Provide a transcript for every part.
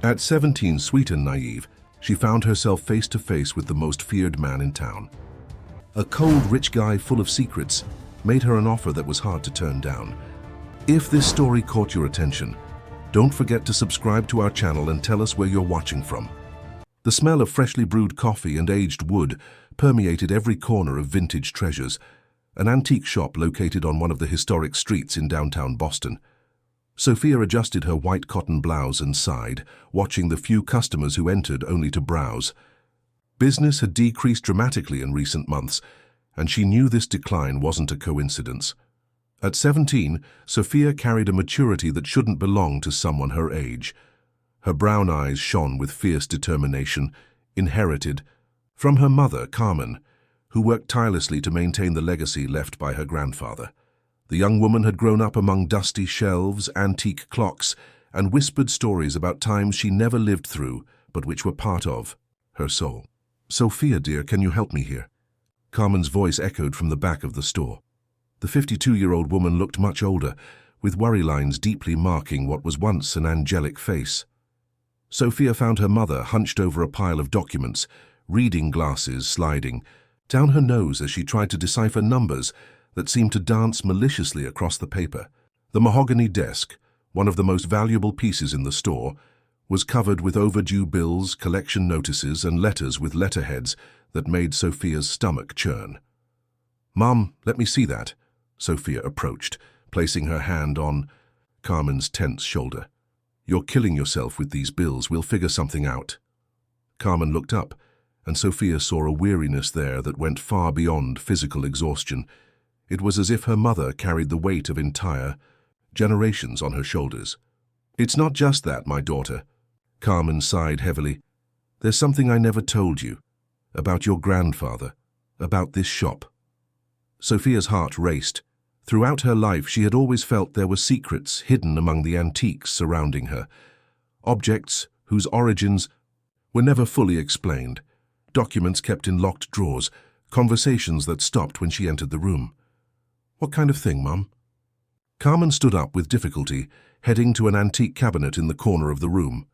At 17, sweet and naive, she found herself face to face with the most feared man in town. A cold, rich guy full of secrets made her an offer that was hard to turn down. If this story caught your attention, don't forget to subscribe to our channel and tell us where you're watching from. The smell of freshly brewed coffee and aged wood permeated every corner of Vintage Treasures, an antique shop located on one of the historic streets in downtown Boston. Sophia adjusted her white cotton blouse and sighed, watching the few customers who entered only to browse. Business had decreased dramatically in recent months, and she knew this decline wasn't a coincidence. At 17, Sophia carried a maturity that shouldn't belong to someone her age. Her brown eyes shone with fierce determination, inherited from her mother, Carmen, who worked tirelessly to maintain the legacy left by her grandfather. The young woman had grown up among dusty shelves, antique clocks, and whispered stories about times she never lived through, but which were part of her soul. "Sophia, dear, can you help me here?" Carmen's voice echoed from the back of the store. The 52-year-old woman looked much older, with worry lines deeply marking what was once an angelic face. Sophia found her mother hunched over a pile of documents, reading glasses sliding down her nose as she tried to decipher numbers that seemed to dance maliciously across the paper. The mahogany desk, one of the most valuable pieces in the store, was covered with overdue bills, collection notices, and letters with letterheads that made Sophia's stomach churn. "Mom, let me see that," Sophia approached, placing her hand on Carmen's tense shoulder. "You're killing yourself with these bills. We'll figure something out." Carmen looked up, and Sophia saw a weariness there that went far beyond physical exhaustion. It was as if her mother carried the weight of entire generations on her shoulders. "It's not just that, my daughter." Carmen sighed heavily. "There's something I never told you. About your grandfather. About this shop." Sophia's heart raced. Throughout her life, she had always felt there were secrets hidden among the antiques surrounding her. Objects whose origins were never fully explained. Documents kept in locked drawers. Conversations that stopped when she entered the room. "What kind of thing, Mum?" Carmen stood up with difficulty, heading to an antique cabinet in the corner of the room.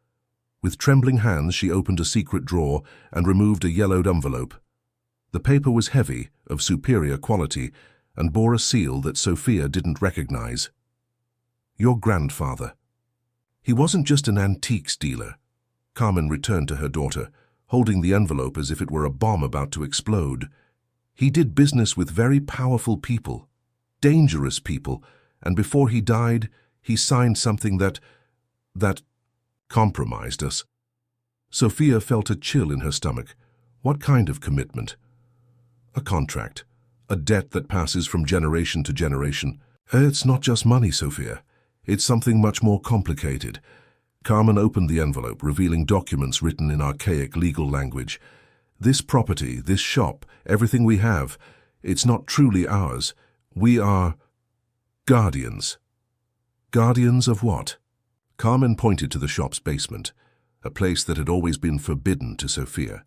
With trembling hands, she opened a secret drawer and removed a yellowed envelope. The paper was heavy, of superior quality, and bore a seal that Sophia didn't recognize. "Your grandfather. He wasn't just an antiques dealer." Carmen returned to her daughter, holding the envelope as if it were a bomb about to explode. "He did business with very powerful people, dangerous people, and before he died, he signed something that compromised us." Sophia felt a chill in her stomach. What kind of commitment? "A contract. A debt that passes from generation to generation." "It's not just money, Sophia. It's something much more complicated." Carmen opened the envelope, revealing documents written in archaic legal language. "This property, this shop, everything we have, it's not truly ours. We are guardians." "Guardians of what?" Carmen pointed to the shop's basement, a place that had always been forbidden to Sophia.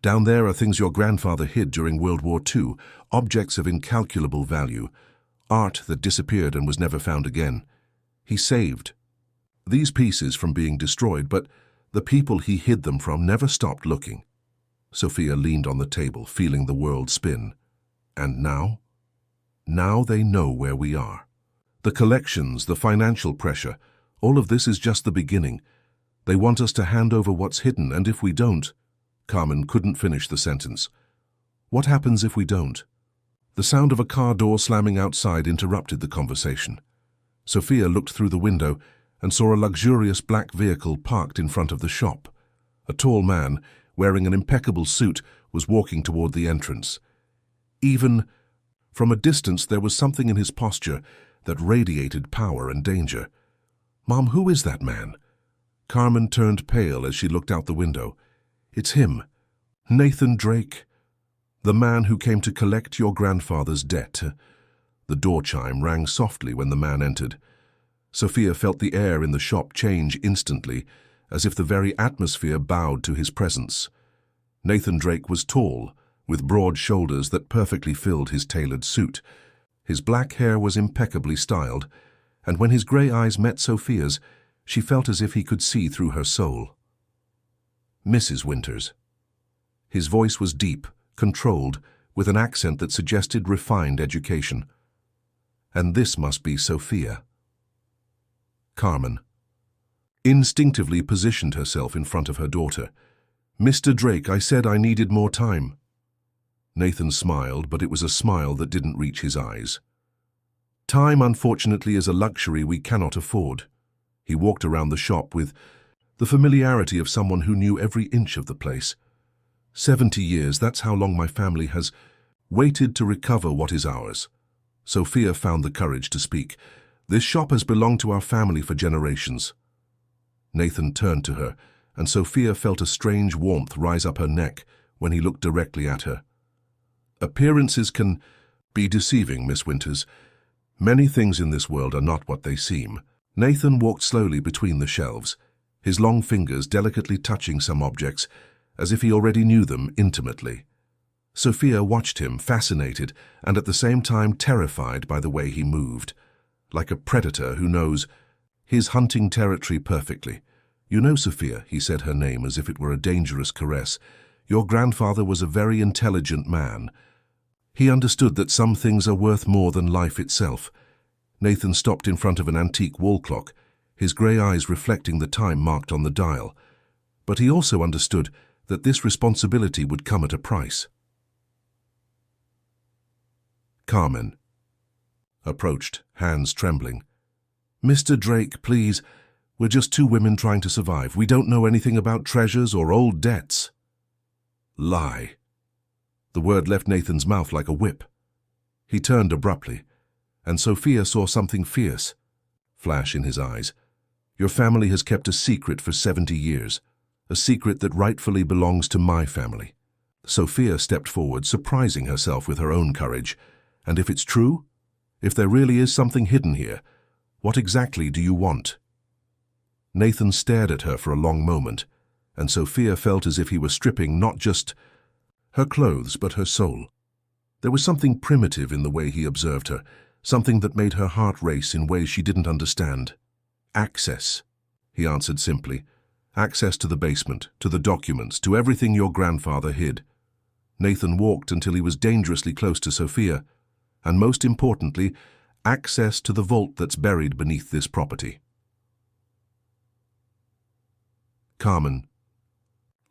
"Down there are things your grandfather hid during World War II, objects of incalculable value, art that disappeared and was never found again. He saved these pieces from being destroyed, but the people he hid them from never stopped looking." Sophia leaned on the table, feeling the world spin. "And now? Now they know where we are. The collections, the financial pressure, all of this is just the beginning. They want us to hand over what's hidden, and if we don't—" Carmen couldn't finish the sentence. "What happens if we don't?" The sound of a car door slamming outside interrupted the conversation. Sophia looked through the window and saw a luxurious black vehicle parked in front of the shop. A tall man, wearing an impeccable suit, was walking toward the entrance. Even from a distance, there was something in his posture that radiated power and danger. "Mom, who is that man?" Carmen turned pale as she looked out the window. "It's him, Nathan Drake, the man who came to collect your grandfather's debt." The door chime rang softly when the man entered. Sophia felt the air in the shop change instantly, as if the very atmosphere bowed to his presence. Nathan Drake was tall, with broad shoulders that perfectly filled his tailored suit. His black hair was impeccably styled, and when his grey eyes met Sophia's, She felt as if he could see through her soul. Mrs. Winters. His voice was deep, controlled, with an accent that suggested refined education. And this must be Sophia. Carmen instinctively positioned herself in front of her daughter. "Mr. Drake, I said I needed more time." Nathan smiled, but it was a smile that didn't reach his eyes. "Time, unfortunately, is a luxury we cannot afford." He walked around the shop with the familiarity of someone who knew every inch of the place. 70 years, that's how long my family has waited to recover what is ours. Sophia found the courage to speak. "This shop has belonged to our family for generations." Nathan turned to her, and Sophia felt a strange warmth rise up her neck when he looked directly at her. "Appearances can be deceiving, Miss Winters. Many things in this world are not what they seem." Nathan walked slowly between the shelves, his long fingers delicately touching some objects, as if he already knew them intimately. Sophia watched him, fascinated and at the same time terrified by the way he moved, like a predator who knows his hunting territory perfectly. "You know, Sophia," he said her name as if it were a dangerous caress, "your grandfather was a very intelligent man. He understood that some things are worth more than life itself." Nathan stopped in front of an antique wall clock, his grey eyes reflecting the time marked on the dial. But he also understood that this responsibility would come at a price. Carmen approached, hands trembling. "Mr. Drake, please, we're just two women trying to survive. We don't know anything about treasures or old debts." "Lie." The word left Nathan's mouth like a whip. He turned abruptly, and Sophia saw something fierce flash in his eyes. "Your family has kept a secret for 70 years, a secret that rightfully belongs to my family." Sophia stepped forward, surprising herself with her own courage. "And if it's true? If there really is something hidden here, what exactly do you want?" Nathan stared at her for a long moment, and Sophia felt as if he were stripping not just her clothes but her soul. There was something primitive in the way he observed her, something that made her heart race in ways she didn't understand. "Access," he answered simply. "Access to the basement, to the documents, to everything your grandfather hid." Nathan walked until he was dangerously close to Sophia, and most importantly, access to the vault that's buried beneath this property. Carmen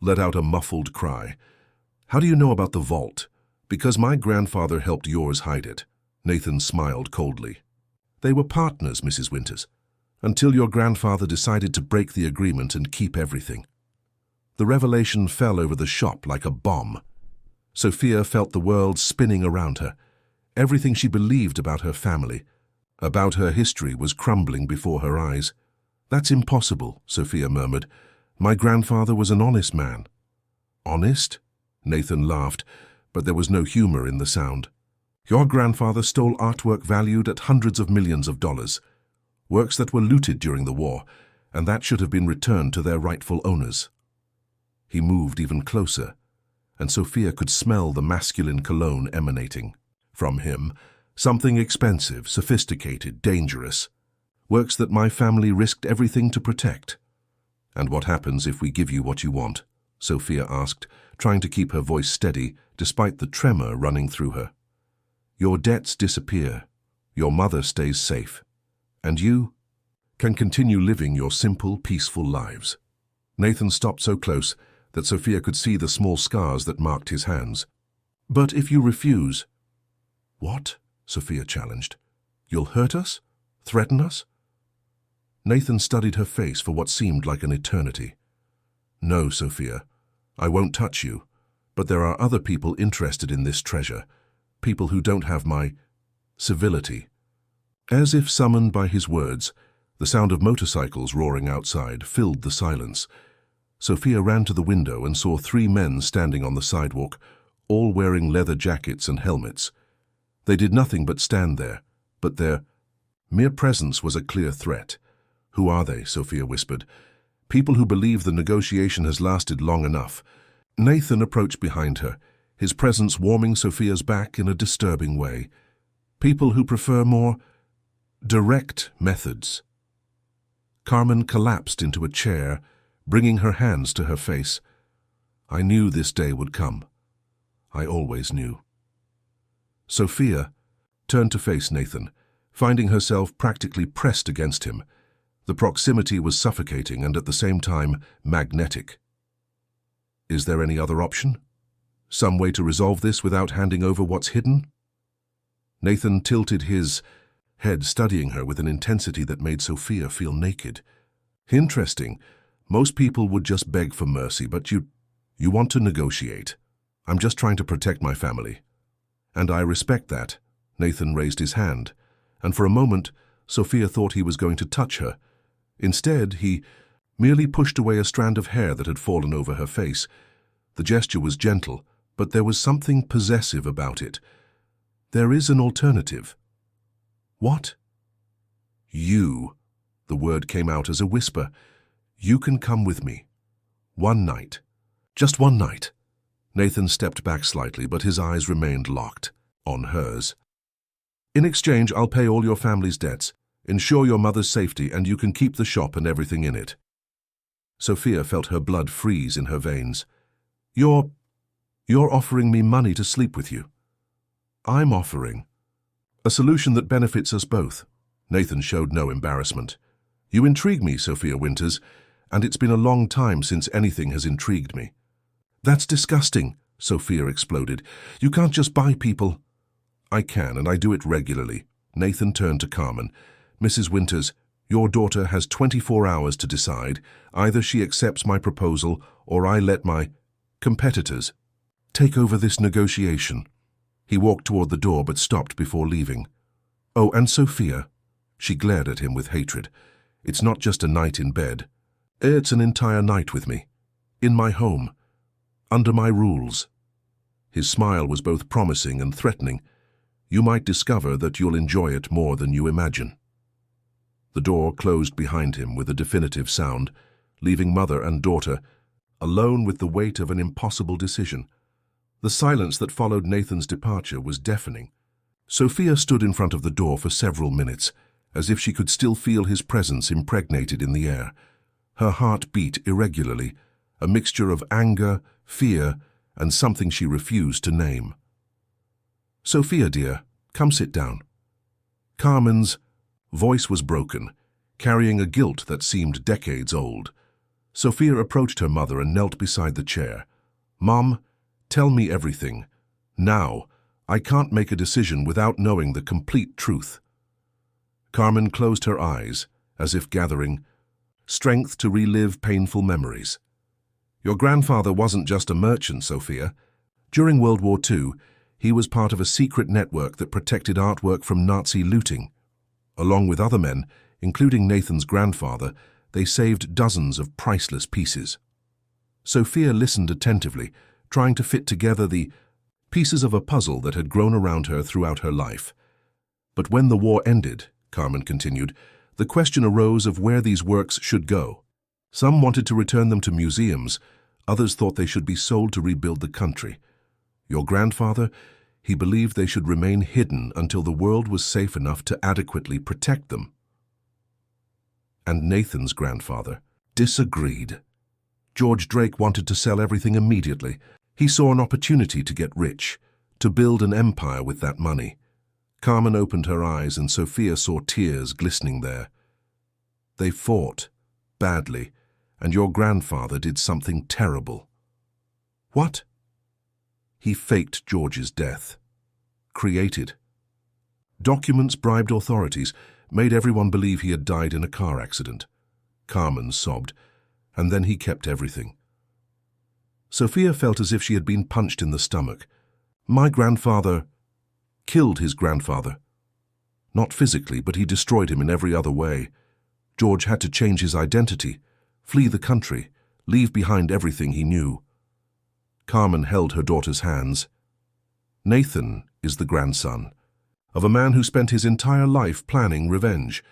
let out a muffled cry. "How do you know about the vault?" "Because my grandfather helped yours hide it." Nathan smiled coldly. "They were partners, Mrs. Winters, until your grandfather decided to break the agreement and keep everything." The revelation fell over the shop like a bomb. Sophia felt the world spinning around her. Everything she believed about her family, about her history, was crumbling before her eyes. "That's impossible," Sophia murmured. "My grandfather was an honest man." "Honest?" Nathan laughed, but there was no humor in the sound. "Your grandfather stole artwork valued at hundreds of millions of dollars, works that were looted during the war, and that should have been returned to their rightful owners." He moved even closer, and Sophia could smell the masculine cologne emanating from him, something expensive, sophisticated, dangerous. "Works that my family risked everything to protect." "And what happens if we give you what you want?" Sophia asked, trying to keep her voice steady despite the tremor running through her. "Your debts disappear, your mother stays safe, and you can continue living your simple, peaceful lives." Nathan stopped so close that Sophia could see the small scars that marked his hands. "But if you refuse—" "What?" Sophia challenged. "You'll hurt us? Threaten us?" Nathan studied her face for what seemed like an eternity. "No, Sophia, I won't touch you, but there are other people interested in this treasure, people who don't have my civility." As if summoned by his words, the sound of motorcycles roaring outside filled the silence. Sophia ran to the window and saw 3 men standing on the sidewalk, all wearing leather jackets and helmets. They did nothing but stand there, but their mere presence was a clear threat. "Who are they?" Sophia whispered. "People who believe the negotiation has lasted long enough." Nathan approached behind her, his presence warming Sophia's back in a disturbing way. "People who prefer more direct methods." Carmen collapsed into a chair, bringing her hands to her face. I knew this day would come. I always knew. Sophia turned to face Nathan, finding herself practically pressed against him. The proximity was suffocating and at the same time magnetic. Is there any other option? Some way to resolve this without handing over what's hidden? Nathan tilted his head, studying her with an intensity that made Sophia feel naked. Interesting. Most people would just beg for mercy, but you want to negotiate. I'm just trying to protect my family. And I respect that. Nathan raised his hand, and for a moment, Sophia thought he was going to touch her. Instead, he merely pushed away a strand of hair that had fallen over her face. The gesture was gentle, but there was something possessive about it. There is an alternative. What? You. The word came out as a whisper. You can come with me. One night. Just one night. Nathan stepped back slightly, but his eyes remained locked on hers. In exchange, I'll pay all your family's debts, ensure your mother's safety, and you can keep the shop and everything in it. Sophia felt her blood freeze in her veins. You're offering me money to sleep with you. I'm offering a solution that benefits us both. Nathan showed no embarrassment. You intrigue me, Sophia Winters, and it's been a long time since anything has intrigued me. That's disgusting, Sophia exploded. You can't just buy people. I can, and I do it regularly. Nathan turned to Carmen. Mrs. Winters, your daughter has 24 hours to decide. Either she accepts my proposal or I let my competitors take over this negotiation. He walked toward the door but stopped before leaving. Oh, and Sophia. She glared at him with hatred. It's not just a night in bed. It's an entire night with me. In my home. Under my rules. His smile was both promising and threatening. You might discover that you'll enjoy it more than you imagine. The door closed behind him with a definitive sound, leaving mother and daughter alone with the weight of an impossible decision. The silence that followed Nathan's departure was deafening. Sophia stood in front of the door for several minutes, as if she could still feel his presence impregnated in the air. Her heart beat irregularly, a mixture of anger, fear, and something she refused to name. Sophia, dear, come sit down. Carmen's voice was broken, carrying a guilt that seemed decades old. Sophia approached her mother and knelt beside the chair. Mom, tell me everything. Now, I can't make a decision without knowing the complete truth. Carmen closed her eyes, as if gathering strength to relive painful memories. Your grandfather wasn't just a merchant, Sophia. During World War II, he was part of a secret network that protected artwork from Nazi looting. Along with other men, including Nathan's grandfather, they saved dozens of priceless pieces. Sophia listened attentively, trying to fit together the pieces of a puzzle that had grown around her throughout her life. But when the war ended, Carmen continued, the question arose of where these works should go. Some wanted to return them to museums, others thought they should be sold to rebuild the country. Your grandfather, he believed they should remain hidden until the world was safe enough to adequately protect them. And Nathan's grandfather disagreed. George Drake wanted to sell everything immediately. He saw an opportunity to get rich, to build an empire with that money. Carmen opened her eyes and Sophia saw tears glistening there. They fought, badly, and your grandfather did something terrible. What? He faked George's death. Created. Documents bribed authorities, made everyone believe he had died in a car accident. Carmen sobbed, and then he kept everything. Sophia felt as if she had been punched in the stomach. My grandfather killed his grandfather. Not physically, but he destroyed him in every other way. George had to change his identity, flee the country, leave behind everything he knew. Carmen held her daughter's hands. Nathan is the grandson of a man who spent his entire life planning revenge.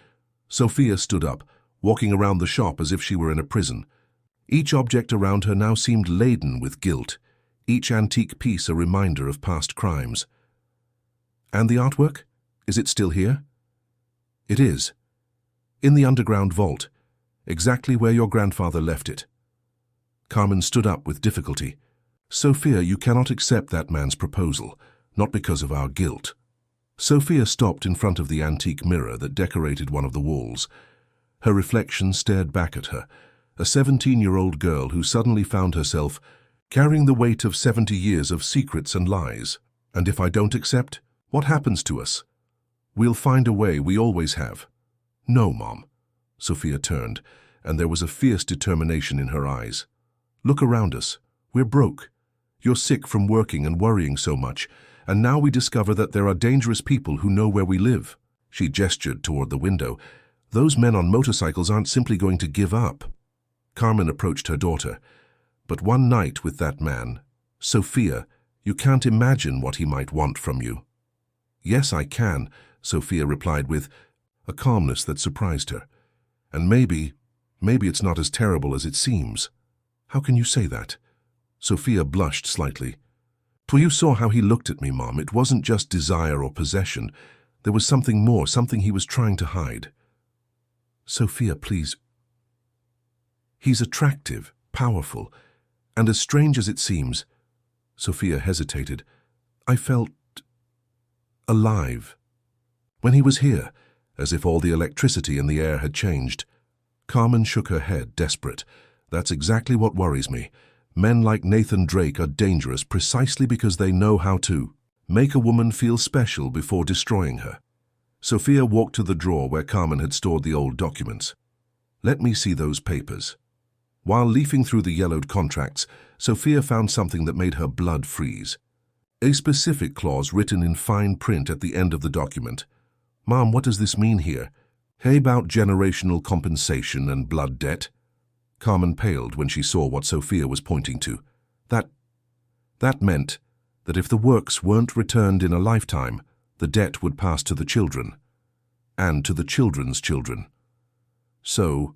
Sophia stood up, walking around the shop as if she were in a prison. Each object around her now seemed laden with guilt, each antique piece a reminder of past crimes. And the artwork? Is it still here? It is. In the underground vault. Exactly where your grandfather left it. Carmen stood up with difficulty. Sophia, you cannot accept that man's proposal, not because of our guilt. Sophia stopped in front of the antique mirror that decorated one of the walls. Her reflection stared back at her, a 17-year-old girl who suddenly found herself carrying the weight of 70 years of secrets and lies. And if I don't accept, what happens to us? We'll find a way, we always have. No, Mom. Sophia turned, and there was a fierce determination in her eyes. Look around us. We're broke. You're sick from working and worrying so much, and now we discover that there are dangerous people who know where we live. She gestured toward the window. Those men on motorcycles aren't simply going to give up. Carmen approached her daughter. But one night with that man, Sophia, you can't imagine what he might want from you. Yes, I can, Sophia replied with a calmness that surprised her. And maybe it's not as terrible as it seems. How can you say that? Sophia blushed slightly. Well, you saw how he looked at me, Mom. It wasn't just desire or possession. There was something more, something he was trying to hide. Sophia, please. He's attractive, powerful, and as strange as it seems, Sophia hesitated, I felt alive. When he was here, as if all the electricity in the air had changed. Carmen shook her head, desperate. That's exactly what worries me. Men like Nathan Drake are dangerous precisely because they know how to make a woman feel special before destroying her. Sophia walked to the drawer where Carmen had stored the old documents. Let me see those papers. While leafing through the yellowed contracts, Sophia found something that made her blood freeze. A specific clause written in fine print at the end of the document. Mom, what does this mean here? Hey, about generational compensation and blood debt? Carmen paled when she saw what Sophia was pointing to. That meant that if the works weren't returned in a lifetime, the debt would pass to the children, and to the children's children. So,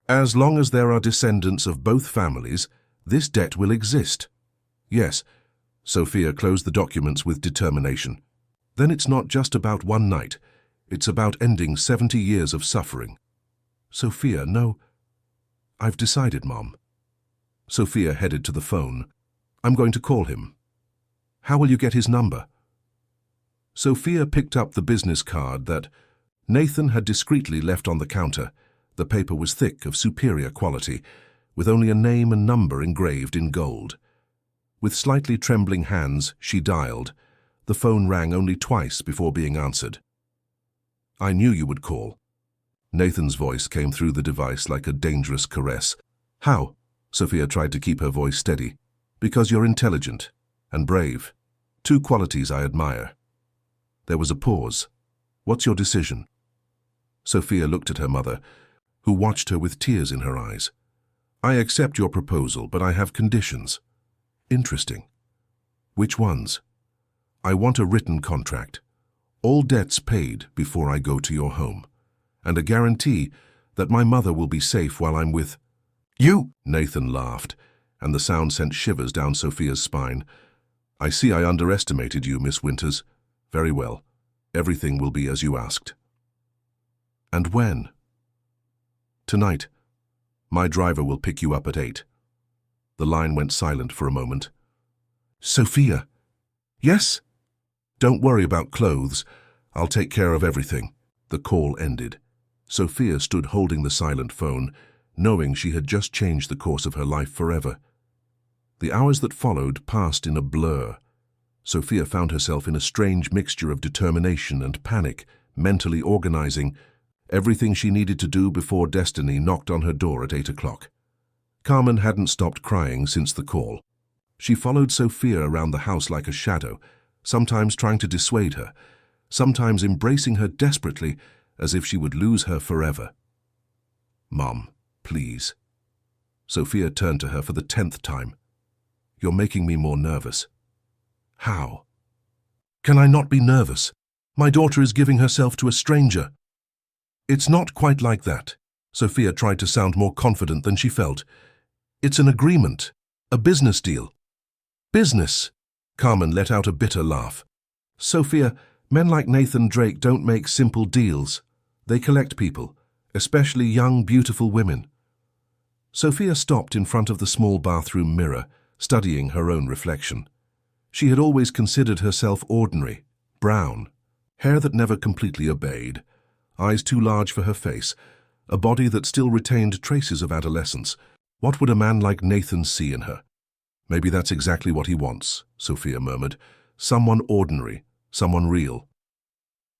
as long as there are descendants of both families, this debt will exist. Yes, Sophia closed the documents with determination. Then it's not just about one night. It's about ending 70 years of suffering. Sophia, no. I've decided, Mom. Sophia headed to the phone. I'm going to call him. How will you get his number? Sophia picked up the business card that Nathan had discreetly left on the counter. The paper was thick, of superior quality, with only a name and number engraved in gold. With slightly trembling hands, she dialed. The phone rang only twice before being answered. I knew you would call. Nathan's voice came through the device like a dangerous caress. How? Sophia tried to keep her voice steady. Because you're intelligent and brave. Two qualities I admire. There was a pause. What's your decision? Sophia looked at her mother, who watched her with tears in her eyes. I accept your proposal, but I have conditions. Interesting. Which ones? I want a written contract. All debts paid before I go to your home. And a guarantee that my mother will be safe while I'm with you. Nathan laughed, and the sound sent shivers down Sophia's spine. I see I underestimated you, Miss Winters. Very well. Everything will be as you asked. And when? Tonight. My driver will pick you up at 8. The line went silent for a moment. Sophia. Yes? Don't worry about clothes. I'll take care of everything. The call ended. Sophia stood holding the silent phone, knowing she had just changed the course of her life forever. The hours that followed passed in a blur. Sophia found herself in a strange mixture of determination and panic, mentally organizing everything she needed to do before destiny knocked on her door at 8 o'clock. Carmen hadn't stopped crying since the call. She followed Sophia around the house like a shadow, sometimes trying to dissuade her, sometimes embracing her desperately as if she would lose her forever. Mom, please. Sophia turned to her for the 10th time. You're making me more nervous. How? Can I not be nervous? My daughter is giving herself to a stranger. It's not quite like that. Sophia tried to sound more confident than she felt. It's an agreement, a business deal. Business? Carmen let out a bitter laugh. Sophia, men like Nathan Drake don't make simple deals. They collect people, especially young, beautiful women. Sophia stopped in front of the small bathroom mirror, studying her own reflection. She had always considered herself ordinary, brown, hair that never completely obeyed, eyes too large for her face, a body that still retained traces of adolescence. What would a man like Nathan see in her? Maybe that's exactly what he wants, Sophia murmured. Someone ordinary, someone real.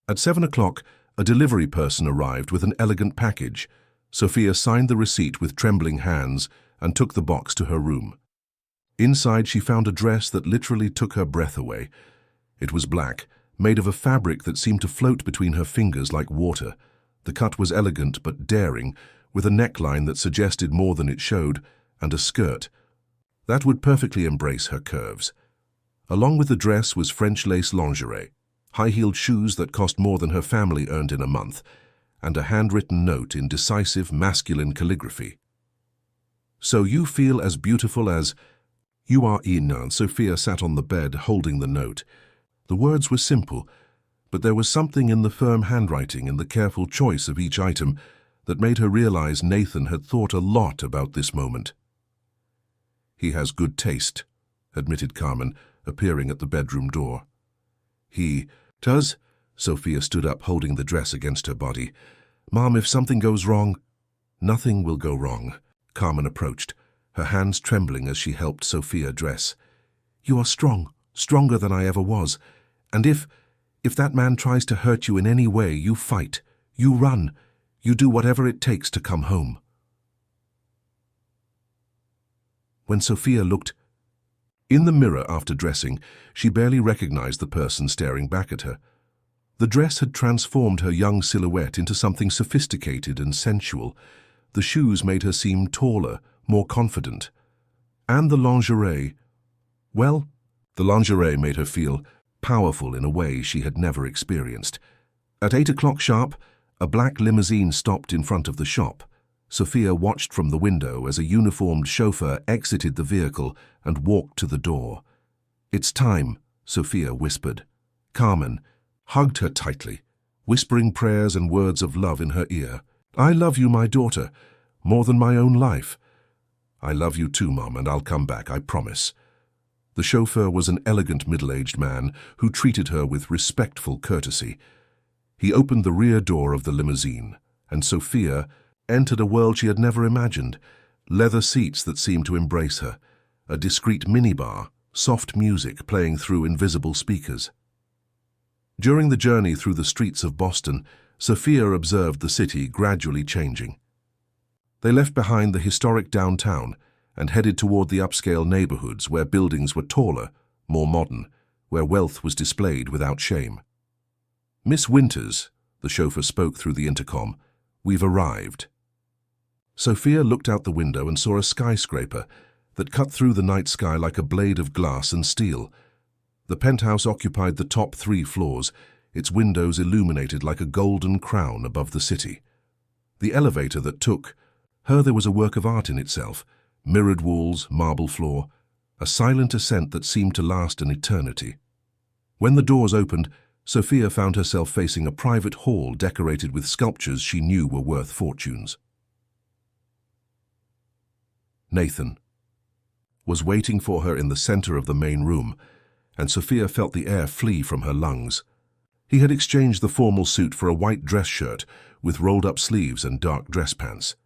At 7 o'clock, a delivery person arrived with an elegant package. Sophia signed the receipt with trembling hands and took the box to her room. Inside, she found a dress that literally took her breath away. It was black, made of a fabric that seemed to float between her fingers like water. The cut was elegant but daring, with a neckline that suggested more than it showed, and a skirt that would perfectly embrace her curves. Along with the dress was French lace lingerie, high-heeled shoes that cost more than her family earned in a month, and a handwritten note in decisive masculine calligraphy. "So you feel as beautiful as you are in." Sophia sat on the bed holding the note. The words were simple, but there was something in the firm handwriting and the careful choice of each item that made her realize Nathan had thought a lot about this moment. "He has good taste," admitted Carmen, appearing at the bedroom door. "He does?" Sophia stood up, holding the dress against her body. "Mom, if something goes wrong—" "Nothing will go wrong." Carmen approached, her hands trembling as she helped Sophia dress. "You are strong, stronger than I ever was. And if that man tries to hurt you in any way, you fight, you run, you do whatever it takes to come home." When Sophia looked in the mirror after dressing, she barely recognized the person staring back at her. The dress had transformed her young silhouette into something sophisticated and sensual. The shoes made her seem taller, more confident. And the lingerie, well, the lingerie made her feel powerful in a way she had never experienced. At 8 o'clock sharp, a black limousine stopped in front of the shop. Sophia watched from the window as a uniformed chauffeur exited the vehicle and walked to the door. "It's time," Sophia whispered. Carmen hugged her tightly, whispering prayers and words of love in her ear. "I love you, my daughter, more than my own life." "I love you too, Mom, and I'll come back, I promise." The chauffeur was an elegant middle-aged man who treated her with respectful courtesy. He opened the rear door of the limousine, and Sophia entered a world she had never imagined. Leather seats that seemed to embrace her, a discreet minibar, soft music playing through invisible speakers. During the journey through the streets of Boston, Sophia observed the city gradually changing. They left behind the historic downtown and headed toward the upscale neighborhoods where buildings were taller, more modern, where wealth was displayed without shame. "Miss Winters," the chauffeur spoke through the intercom, "we've arrived." Sophia looked out the window and saw a skyscraper that cut through the night sky like a blade of glass and steel. The penthouse occupied the top 3 floors, its windows illuminated like a golden crown above the city. The elevator that took her there was a work of art in itself, mirrored walls, marble floor, a silent ascent that seemed to last an eternity. When the doors opened, Sophia found herself facing a private hall decorated with sculptures she knew were worth fortunes. Nathan was waiting for her in the center of the main room, and Sophia felt the air flee from her lungs. He had exchanged the formal suit for a white dress shirt with rolled-up sleeves and dark dress pants.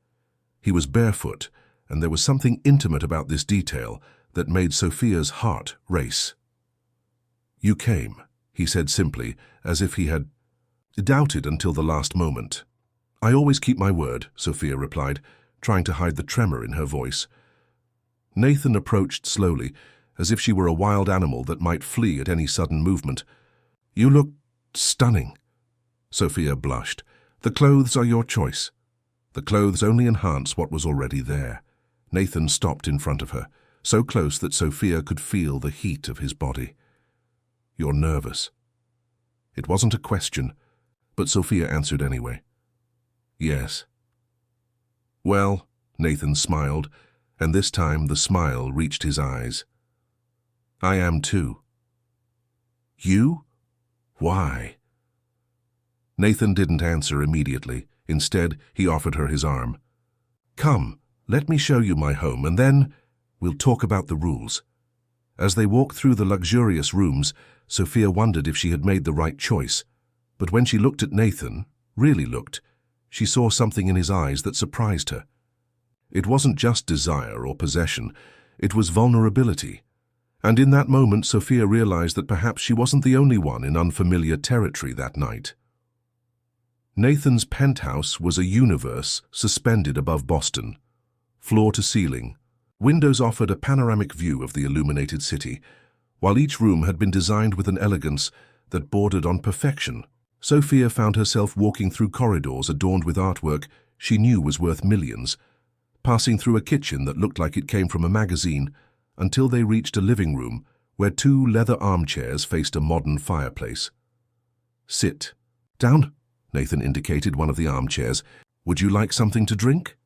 He was barefoot, and there was something intimate about this detail that made Sophia's heart race. "You came," he said simply, as if he had doubted until the last moment. "I always keep my word," Sophia replied, trying to hide the tremor in her voice. Nathan approached slowly, as if she were a wild animal that might flee at any sudden movement. "You look stunning." Sophia blushed. "The clothes are your choice." "The clothes only enhance what was already there." Nathan stopped in front of her, so close that Sophia could feel the heat of his body. "You're nervous." It wasn't a question, but Sophia answered anyway. "Yes." "Well," Nathan smiled, and this time the smile reached his eyes. "I am too." "You? Why?" Nathan didn't answer immediately. Instead, he offered her his arm. "Come," Let me show you my home, and then we'll talk about the rules. As they walked through the luxurious rooms, Sophia wondered if she had made the right choice. But when she looked at Nathan, really looked, she saw something in his eyes that surprised her. It wasn't just desire or possession, it was vulnerability. And in that moment, Sophia realized that perhaps she wasn't the only one in unfamiliar territory that night. Nathan's penthouse was a universe suspended above Boston. Floor to ceiling, windows offered a panoramic view of the illuminated city, while each room had been designed with an elegance that bordered on perfection. Sophia found herself walking through corridors adorned with artwork she knew was worth millions, passing through a kitchen that looked like it came from a magazine, until they reached a living room where two leather armchairs faced a modern fireplace. "Sit down," Nathan indicated one of the armchairs. "Would you like something to drink?"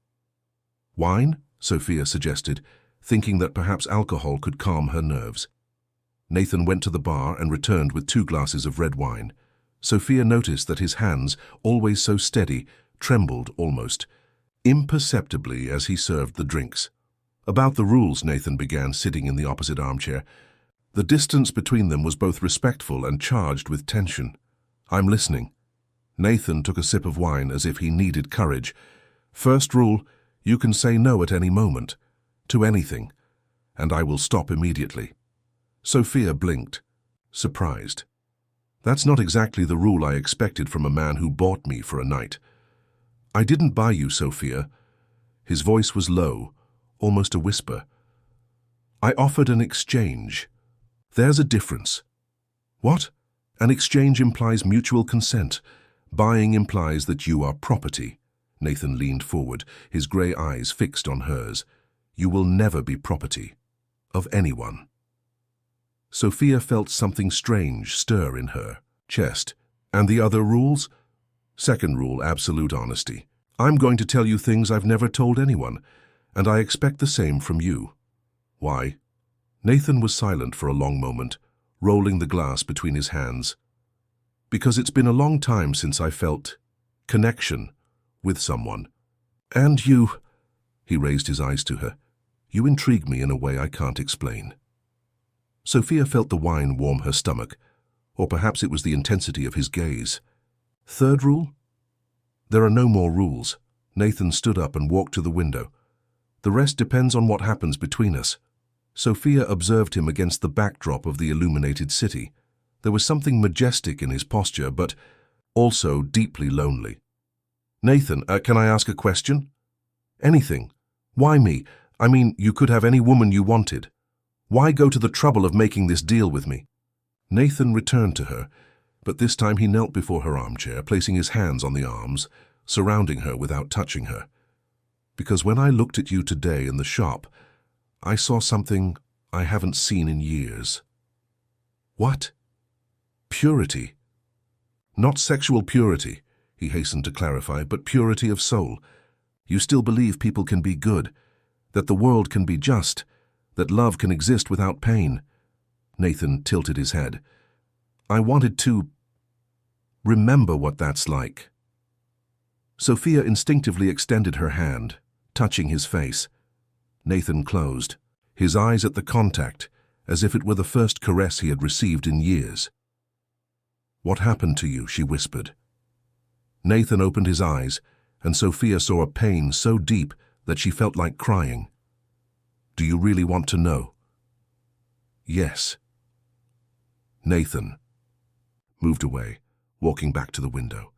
"Wine?" Sophia suggested, thinking that perhaps alcohol could calm her nerves. Nathan went to the bar and returned with 2 glasses of red wine. Sophia noticed that his hands, always so steady, trembled almost imperceptibly as he served the drinks. "About the rules," Nathan began, sitting in the opposite armchair. The distance between them was both respectful and charged with tension. "I'm listening." Nathan took a sip of wine as if he needed courage. "First rule, you can say no at any moment, to anything, and I will stop immediately." Sophia blinked, surprised. "That's not exactly the rule I expected from a man who bought me for a night." "I didn't buy you, Sophia." His voice was low, almost a whisper. "I offered an exchange. There's a difference." "What?" "An exchange implies mutual consent. Buying implies that you are property." Nathan leaned forward, his grey eyes fixed on hers. "You will never be property of anyone." Sophia felt something strange stir in her chest. "And the other rules?" "Second rule, absolute honesty. I'm going to tell you things I've never told anyone, and I expect the same from you." "Why?" Nathan was silent for a long moment, rolling the glass between his hands. "Because it's been a long time since I felt connection with someone. And you," he raised his eyes to her, "you intrigue me in a way I can't explain." Sophia felt the wine warm her stomach, or perhaps it was the intensity of his gaze. "Third rule?" "There are no more rules." Nathan stood up and walked to the window. "The rest depends on what happens between us." Sophia observed him against the backdrop of the illuminated city. There was something majestic in his posture, but also deeply lonely. "Nathan, can I ask a question?" "Anything. Why me? I mean, you could have any woman you wanted. Why go to the trouble of making this deal with me?" Nathan returned to her, but this time he knelt before her armchair, placing his hands on the arms, surrounding her without touching her. "Because when I looked at you today in the shop, I saw something I haven't seen in years." "What?" "Purity. Not sexual purity," he hastened to clarify, "but purity of soul. You still believe people can be good, that the world can be just, that love can exist without pain." Nathan tilted his head. "I wanted to remember what that's like." Sophia instinctively extended her hand, touching his face. Nathan closed, his eyes at the contact, as if it were the first caress he had received in years. "What happened to you?" she whispered. Nathan opened his eyes, and Sophia saw a pain so deep that she felt like crying. "Do you really want to know?" "Yes." Nathan moved away, walking back to the window.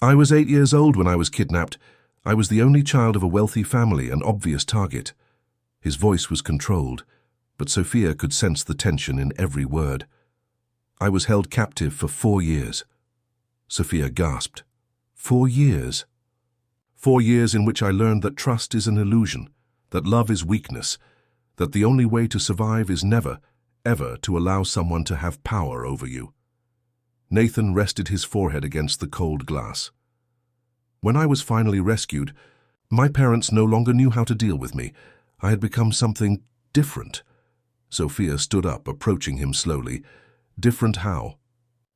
"I was 8 years old when I was kidnapped. I was the only child of a wealthy family, an obvious target." His voice was controlled, but Sophia could sense the tension in every word. "I was held captive for 4 years." Sophia gasped. 4 years? 4 years in which I learned that trust is an illusion, that love is weakness, that the only way to survive is never, ever to allow someone to have power over you. Nathan rested his forehead against the cold glass. "When I was finally rescued, my parents no longer knew how to deal with me. I had become something different." Sophia stood up, approaching him slowly. "Different how?"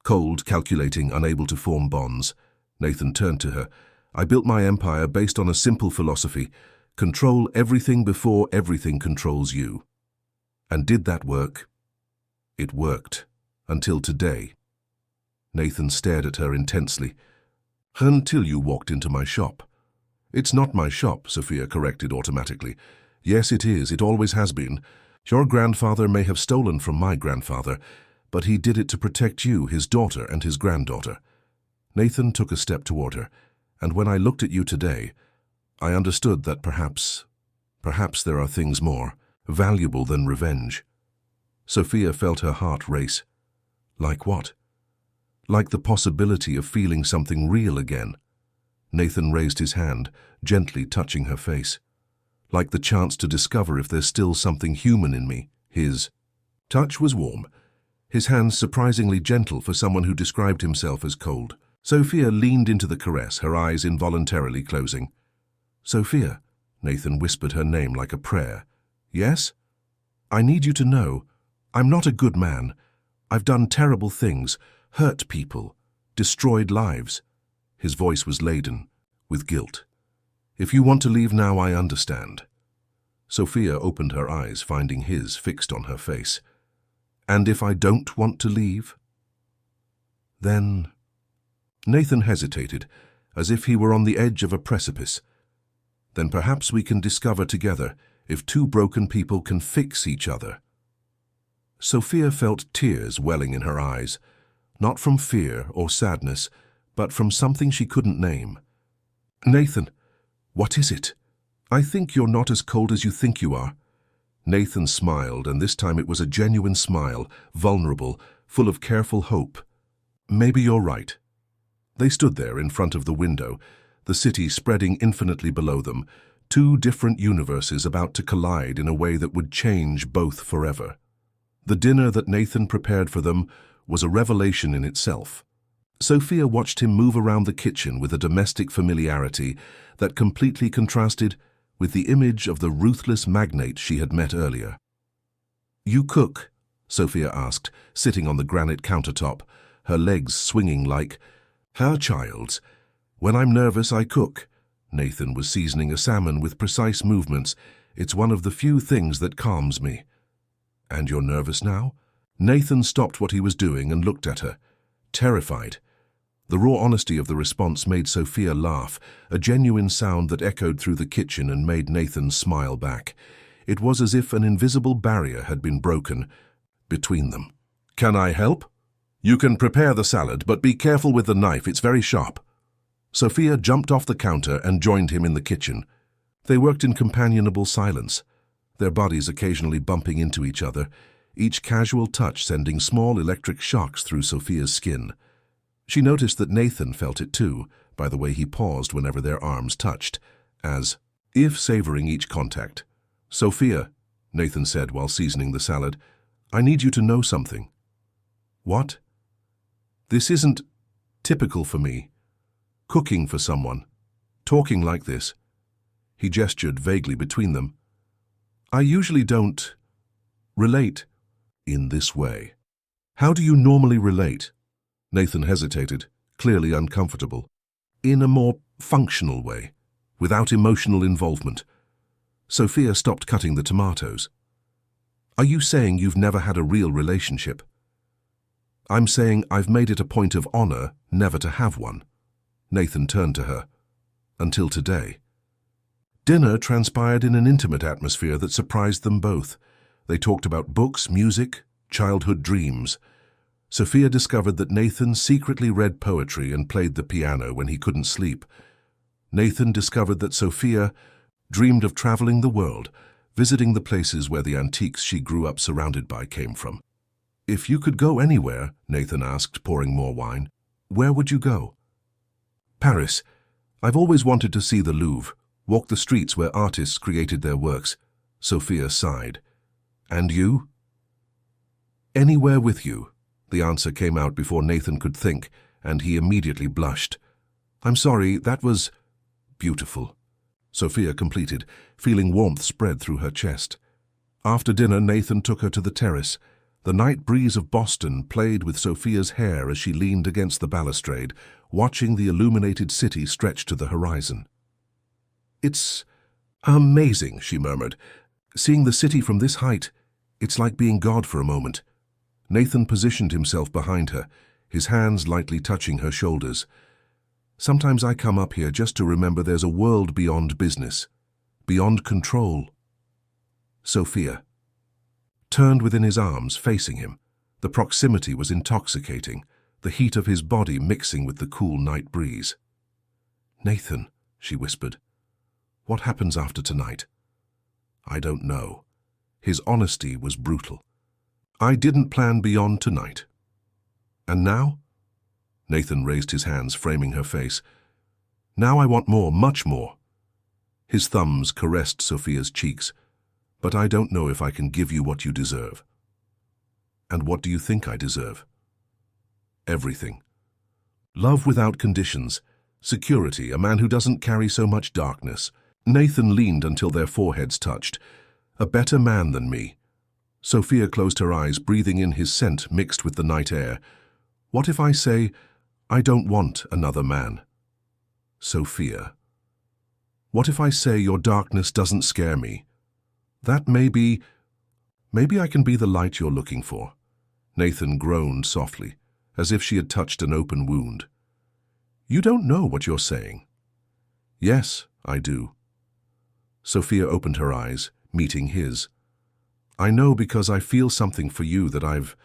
Cold, calculating, unable to form bonds. Nathan turned to her. "I built my empire based on a simple philosophy: Control everything before everything controls you. And did that work? It worked. Until today. Nathan stared at her intensely. Until you walked into my shop. It's not my shop, Sophia corrected automatically. Yes, it is. It always has been. Your grandfather may have stolen from my grandfather, but he did it to protect you, his daughter, and his granddaughter. Nathan took a step toward her, and when I looked at you today, I understood that perhaps there are things more valuable than revenge. Sophia felt her heart race. Like what? Like the possibility of feeling something real again. Nathan raised his hand, gently touching her face. Like the chance to discover if there's still something human in me. His touch was warm, his hands surprisingly gentle for someone who described himself as cold. Sophia leaned into the caress, her eyes involuntarily closing. Sophia, Nathan whispered her name like a prayer. Yes? I need you to know, I'm not a good man. I've done terrible things, hurt people, destroyed lives. His voice was laden with guilt. If you want to leave now, I understand. Sophia opened her eyes, finding his fixed on her face. And if I don't want to leave? Then... Nathan hesitated, as if he were on the edge of a precipice. Then perhaps we can discover together if two broken people can fix each other. Sophia felt tears welling in her eyes, not from fear or sadness, but from something she couldn't name. Nathan, what is it? I think you're not as cold as you think you are. Nathan smiled, and this time it was a genuine smile, vulnerable, full of careful hope. Maybe you're right. They stood there in front of the window, the city spreading infinitely below them, two different universes about to collide in a way that would change both forever. The dinner that Nathan prepared for them was a revelation in itself. Sophia watched him move around the kitchen with a domestic familiarity that completely contrasted with the image of the ruthless magnate she had met earlier. You cook? Sophia asked, sitting on the granite countertop, her legs swinging like her child's. When I'm nervous, I cook. Nathan was seasoning a salmon with precise movements. It's one of the few things that calms me. And you're nervous now? Nathan stopped what he was doing and looked at her, terrified. The raw honesty of the response made Sophia laugh, a genuine sound that echoed through the kitchen and made Nathan smile back. It was as if an invisible barrier had been broken between them. Can I help? You can prepare the salad, but be careful with the knife, it's very sharp. Sophia jumped off the counter and joined him in the kitchen. They worked in companionable silence, their bodies occasionally bumping into each other, each casual touch sending small electric shocks through Sophia's skin. She noticed that Nathan felt it too, by the way he paused whenever their arms touched, as if savoring each contact. Sophia, Nathan said while seasoning the salad, I need you to know something. What? This isn't typical for me. Cooking for someone. Talking like this. He gestured vaguely between them. I usually don't relate in this way. How do you normally relate? Nathan hesitated, clearly uncomfortable. In a more functional way, without emotional involvement. Sophia stopped cutting the tomatoes. Are you saying you've never had a real relationship? I'm saying I've made it a point of honor never to have one. Nathan turned to her. Until today. Dinner transpired in an intimate atmosphere that surprised them both. They talked about books, music, childhood dreams. Sophia discovered that Nathan secretly read poetry and played the piano when he couldn't sleep. Nathan discovered that Sophia dreamed of traveling the world, visiting the places where the antiques she grew up surrounded by came from. If you could go anywhere, Nathan asked, pouring more wine, where would you go? Paris. I've always wanted to see the Louvre, walk the streets where artists created their works. Sophia sighed. And you? Anywhere with you. The answer came out before Nathan could think, and he immediately blushed. I'm sorry, that was beautiful. Sophia completed, feeling warmth spread through her chest. After dinner, Nathan took her to the terrace. The night breeze of Boston played with Sophia's hair as she leaned against the balustrade, watching the illuminated city stretch to the horizon. It's Amazing, she murmured. Seeing the city from this height, it's like being God for a moment. Nathan positioned himself behind her, his hands lightly touching her shoulders. Sometimes I come up here just to remember there's a world beyond business, beyond control. Sophia turned within his arms, facing him. The proximity was intoxicating, the heat of his body mixing with the cool night breeze. Nathan, she whispered, what happens after tonight? I don't know. His honesty was brutal. I didn't plan beyond tonight. And now? Nathan raised his hands, framing her face. Now I want more, much more. His thumbs caressed Sophia's cheeks. But I don't know if I can give you what you deserve. And what do you think I deserve? Everything. Love without conditions. Security, a man who doesn't carry so much darkness. Nathan leaned until their foreheads touched. A better man than me. Sophia closed her eyes, breathing in his scent mixed with the night air. What if I say, I don't want another man? Sophia. What if I say your darkness doesn't scare me? That maybe I can be the light you're looking for. Nathan groaned softly, as if she had touched an open wound. You don't know what you're saying. Yes, I do. Sophia opened her eyes, meeting his. I know because I feel something for you that I've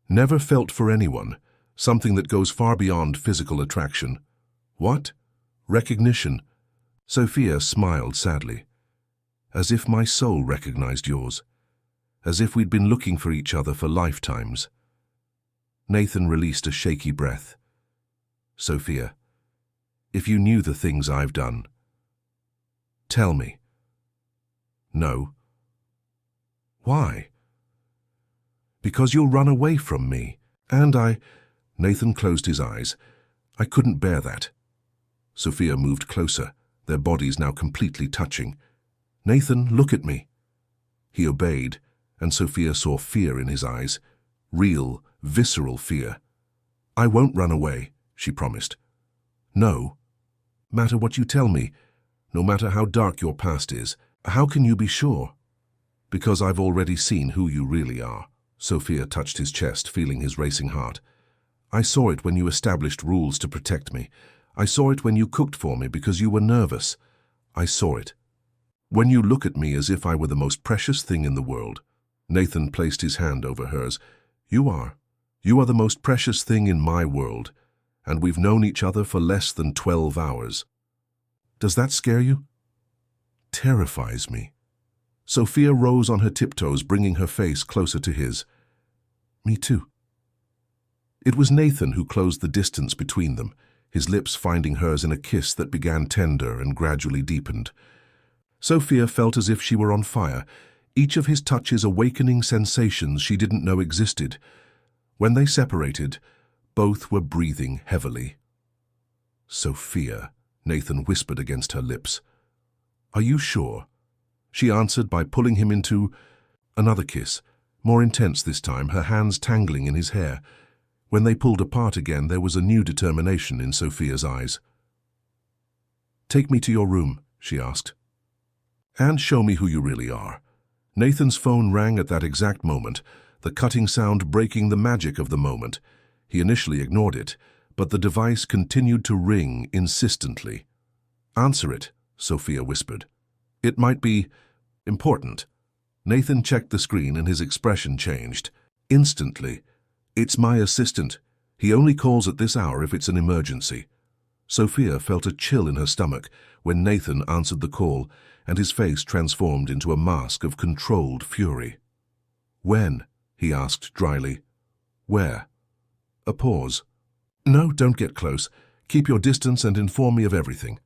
never felt for anyone, something that goes far beyond physical attraction. What? Recognition. Sophia smiled sadly. As if my soul recognized yours. As if we'd been looking for each other for lifetimes. Nathan released a shaky breath. Sophia, if you knew the things I've done. Tell me. No. Why? Because you'll run away from me. And Nathan closed his eyes. I couldn't bear that. Sophia moved closer, their bodies now completely touching. Nathan, look at me. He obeyed, and Sophia saw fear in his eyes. Real, visceral fear. I won't run away, she promised. No. Matter what you tell me, no matter how dark your past is, how can you be sure? Because I've already seen who you really are. Sophia touched his chest, feeling his racing heart. I saw it when you established rules to protect me. I saw it when you cooked for me because you were nervous. I saw it. When you look at me as if I were the most precious thing in the world. Nathan placed his hand over hers. You are. You are the most precious thing in my world, and we've known each other for less than 12 hours. Does that scare you? Terrifies me. Sophia rose on her tiptoes, bringing her face closer to his. Me too. It was Nathan who closed the distance between them, his lips finding hers in a kiss that began tender and gradually deepened. Sophia felt as if she were on fire, each of his touches awakening sensations she didn't know existed. When they separated, both were breathing heavily. Sophia, Nathan whispered against her lips. Are you sure? She answered by pulling him into another kiss, more intense this time, her hands tangling in his hair. When they pulled apart again, there was a new determination in Sophia's eyes. Take me to your room, she asked. And show me who you really are. Nathan's phone rang at that exact moment, the cutting sound breaking the magic of the moment. He initially ignored it, but the device continued to ring insistently. Answer it, Sophia whispered. It might be important. Nathan checked the screen and his expression changed. Instantly. It's my assistant. He only calls at this hour if it's an emergency. Sophia felt a chill in her stomach when Nathan answered the call, and his face transformed into a mask of controlled fury. When? He asked dryly. Where? A pause. No, don't get close. Keep your distance and inform me of everything.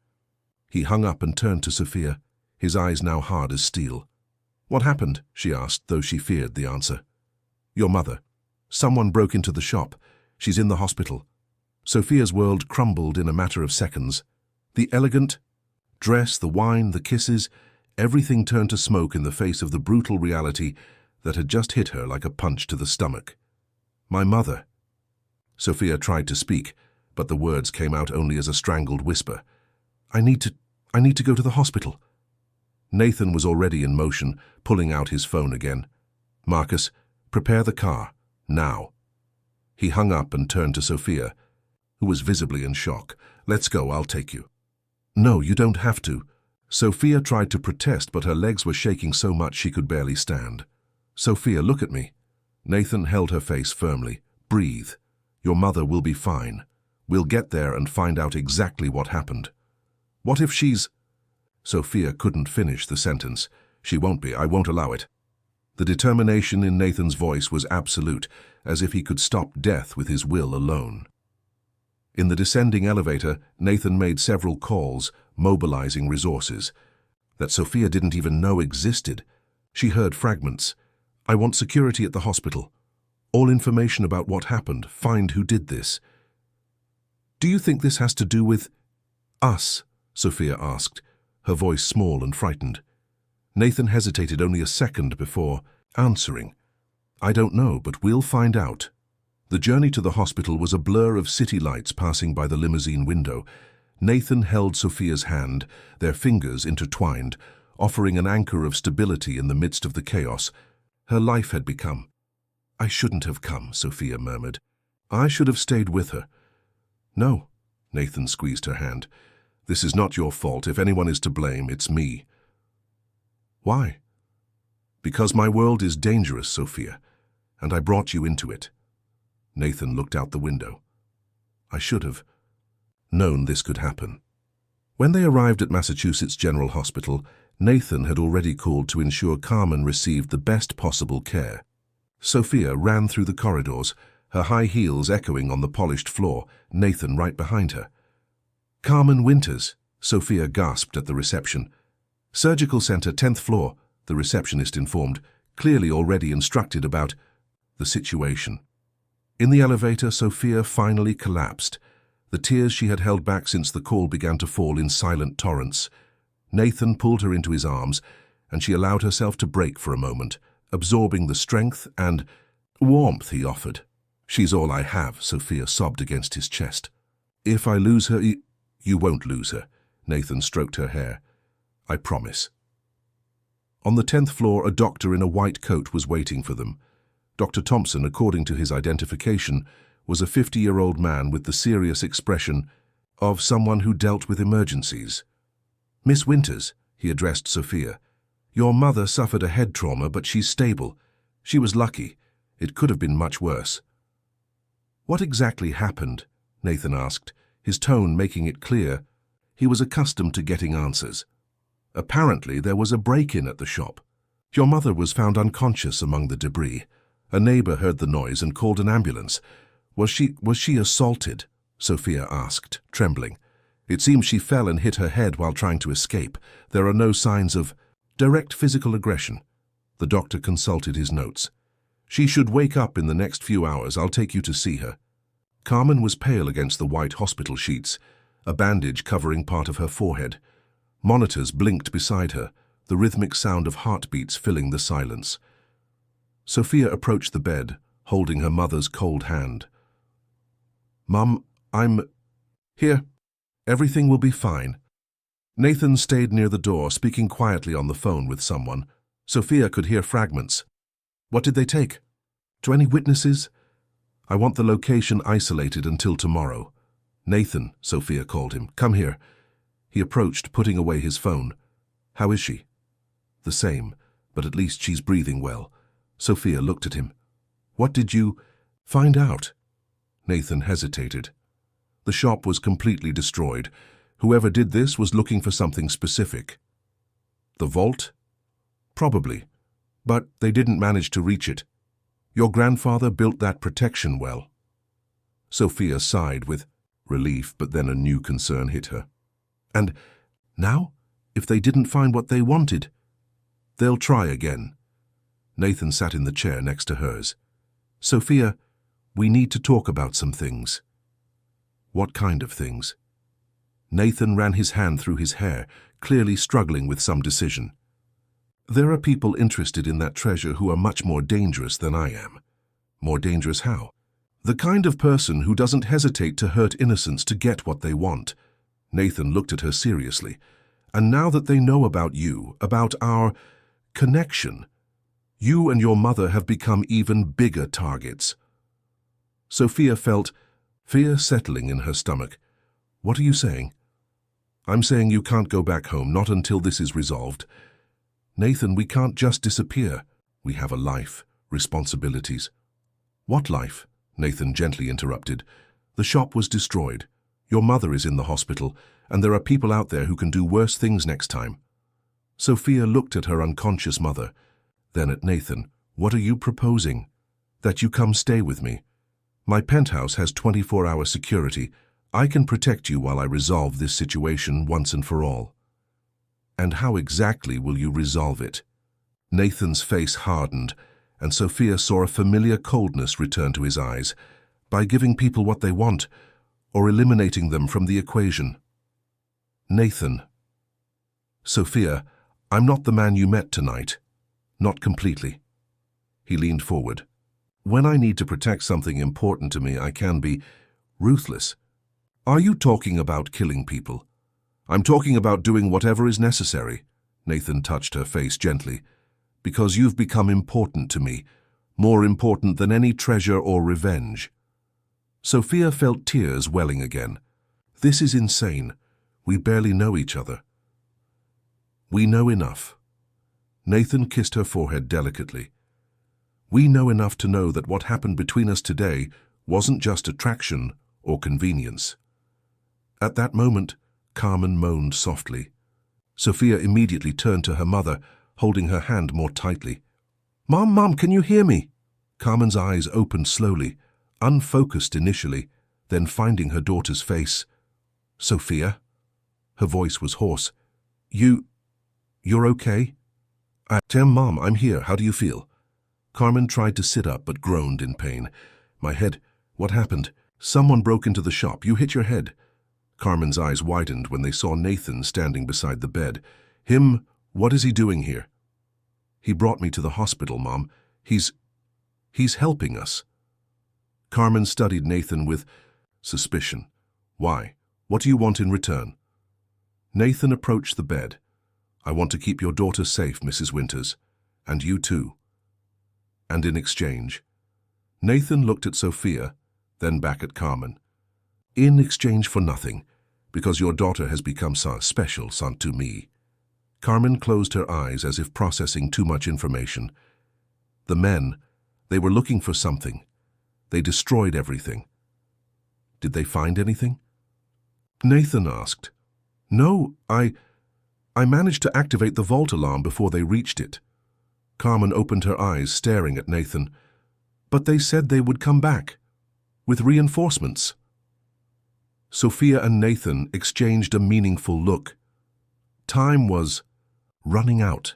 He hung up and turned to Sophia, his eyes now hard as steel. What happened? She asked, though she feared the answer. Your mother. Someone broke into the shop. She's in the hospital. Sophia's world crumbled in a matter of seconds. The elegant dress, the wine, the kisses, everything turned to smoke in the face of the brutal reality that had just hit her like a punch to the stomach. My mother. Sophia tried to speak, but the words came out only as a strangled whisper. I need to go to the hospital. Nathan was already in motion, pulling out his phone again. "Marcus, prepare the car, now." He hung up and turned to Sophia, who was visibly in shock. "Let's go, I'll take you." "No, you don't have to." Sophia tried to protest, but her legs were shaking so much she could barely stand. "Sophia, look at me." Nathan held her face firmly. "Breathe. Your mother will be fine. We'll get there and find out exactly what happened." "What if she's—" Sophia couldn't finish the sentence. "She won't be. I won't allow it." The determination in Nathan's voice was absolute, as if he could stop death with his will alone. In the descending elevator, Nathan made several calls, mobilizing resources that Sophia didn't even know existed. She heard fragments. "I want security at the hospital. All information about what happened. Find who did this." "Do you think this has to do with us?" Sophia asked, her voice small and frightened. Nathan hesitated only a second before answering. "I don't know, but we'll find out." The journey to the hospital was a blur of city lights passing by the limousine window. Nathan held Sophia's hand, their fingers intertwined, offering an anchor of stability in the midst of the chaos. Her life had become. "I shouldn't have come," Sophia murmured. "I should have stayed with her." "No," Nathan squeezed her hand. "This is not your fault. If anyone is to blame, it's me." "Why?" "Because my world is dangerous, Sophia, and I brought you into it." Nathan looked out the window. "I should have known this could happen." When they arrived at Massachusetts General Hospital, Nathan had already called to ensure Carmen received the best possible care. Sophia ran through the corridors, her high heels echoing on the polished floor, Nathan right behind her. "Carmen Winters," Sophia gasped at the reception. "Surgical Center, 10th floor," the receptionist informed, clearly already instructed about the situation. In the elevator, Sophia finally collapsed. The tears she had held back since the call began to fall in silent torrents. Nathan pulled her into his arms, and she allowed herself to break for a moment, absorbing the strength and warmth he offered. "She's all I have," Sophia sobbed against his chest. "If I lose her, you won't lose her." Nathan stroked her hair. "I promise." On the 10th floor, a doctor in a white coat was waiting for them. Dr. Thompson, according to his identification, was a 50-year-old man with the serious expression of someone who dealt with emergencies. "Miss Winters," he addressed Sophia, "your mother suffered a head trauma, but she's stable. She was lucky. It could have been much worse." "What exactly happened?" Nathan asked, his tone making it clear he was accustomed to getting answers. "Apparently there was a break-in at the shop. Your mother was found unconscious among the debris. A neighbor heard the noise and called an ambulance. Was she assaulted?" Sophia asked, trembling. "It seems she fell and hit her head while trying to escape. There are no signs of direct physical aggression." The doctor consulted his notes. "She should wake up in the next few hours. I'll take you to see her." Carmen was pale against the white hospital sheets, a bandage covering part of her forehead. Monitors blinked beside her, the rhythmic sound of heartbeats filling the silence. Sophia approached the bed, holding her mother's cold hand. "Mum, I'm here. Everything will be fine." Nathan stayed near the door, speaking quietly on the phone with someone. Sophia could hear fragments. "What did they take? To any witnesses?" "I want the location isolated until tomorrow." "Nathan," Sophia called him, "come here." He approached, putting away his phone. "How is she?" "The same, but at least she's breathing well." Sophia looked at him. "What did you find out?" Nathan hesitated. The shop was completely destroyed. Whoever did this was looking for something specific. "The vault?" "Probably, but they didn't manage to reach it. Your grandfather built that protection well." Sophia sighed with relief, but then a new concern hit her. "And now, if they didn't find what they wanted?" "They'll try again." Nathan sat in the chair next to hers. "Sophia, we need to talk about some things." "What kind of things?" Nathan ran his hand through his hair, clearly struggling with some decision. "There are people interested in that treasure who are much more dangerous than I am." "More dangerous how?" "The kind of person who doesn't hesitate to hurt innocents to get what they want." Nathan looked at her seriously. And now that they know about you, about our connection, you and your mother have become even bigger targets. Sophia felt fear settling in her stomach. What are you saying? I'm saying you can't go back home, not until this is resolved. Nathan, we can't just disappear. We have a life, responsibilities. What life? Nathan gently interrupted. The shop was destroyed. Your mother is in the hospital, and there are people out there who can do worse things next time. Sophia looked at her unconscious mother, then at Nathan. What are you proposing? That you come stay with me. My penthouse has 24-hour security. I can protect you while I resolve this situation once and for all. And how exactly will you resolve it? Nathan's face hardened, and Sophia saw a familiar coldness return to his eyes. By giving people what they want, or eliminating them from the equation. Nathan. Sophia, I'm not the man you met tonight. Not completely. He leaned forward. When I need to protect something important to me, I can be ruthless. Are you talking about killing people? I'm talking about doing whatever is necessary. Nathan touched her face gently. Because you've become important to me, more important than any treasure or revenge. Sophia felt tears welling again. This is insane. We barely know each other. We know enough. Nathan kissed her forehead delicately. We know enough to know that what happened between us today wasn't just attraction or convenience. At that moment, Carmen moaned softly. Sophia immediately turned to her mother, holding her hand more tightly. Mom, can you hear me? Carmen's eyes opened slowly, unfocused initially, then finding her daughter's face. Sophia? Her voice was hoarse. You're okay? Mom, I'm here. How do you feel? Carmen tried to sit up but groaned in pain. My head. What happened? Someone broke into the shop. You hit your head. Carmen's eyes widened when they saw Nathan standing beside the bed. Him? What is he doing here? He brought me to the hospital, Mom. He's helping us. Carmen studied Nathan with suspicion. Why? What do you want in return? Nathan approached the bed. I want to keep your daughter safe, Mrs. Winters. And you too. And in exchange? Nathan looked at Sophia, then back at Carmen. In exchange for nothing, because your daughter has become so special to me. Carmen closed her eyes as if processing too much information. The men, they were looking for something. They destroyed everything. Did they find anything? Nathan asked. No, I managed to activate the vault alarm before they reached it. Carmen opened her eyes, staring at Nathan. But they said they would come back, with reinforcements. Sophia and Nathan exchanged a meaningful look. Time was running out.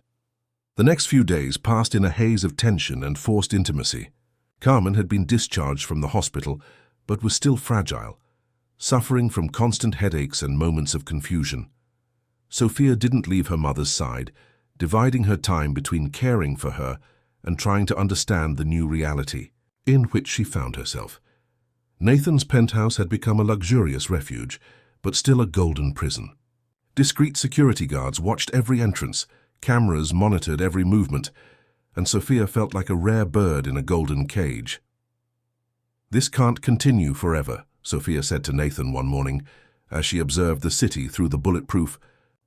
The next few days passed in a haze of tension and forced intimacy. Carmen had been discharged from the hospital, but was still fragile, suffering from constant headaches and moments of confusion. Sophia didn't leave her mother's side, dividing her time between caring for her and trying to understand the new reality in which she found herself. Nathan's penthouse had become a luxurious refuge, but still a golden prison. Discreet security guards watched every entrance, cameras monitored every movement, and Sophia felt like a rare bird in a golden cage. This can't continue forever, Sophia said to Nathan one morning, as she observed the city through the bulletproof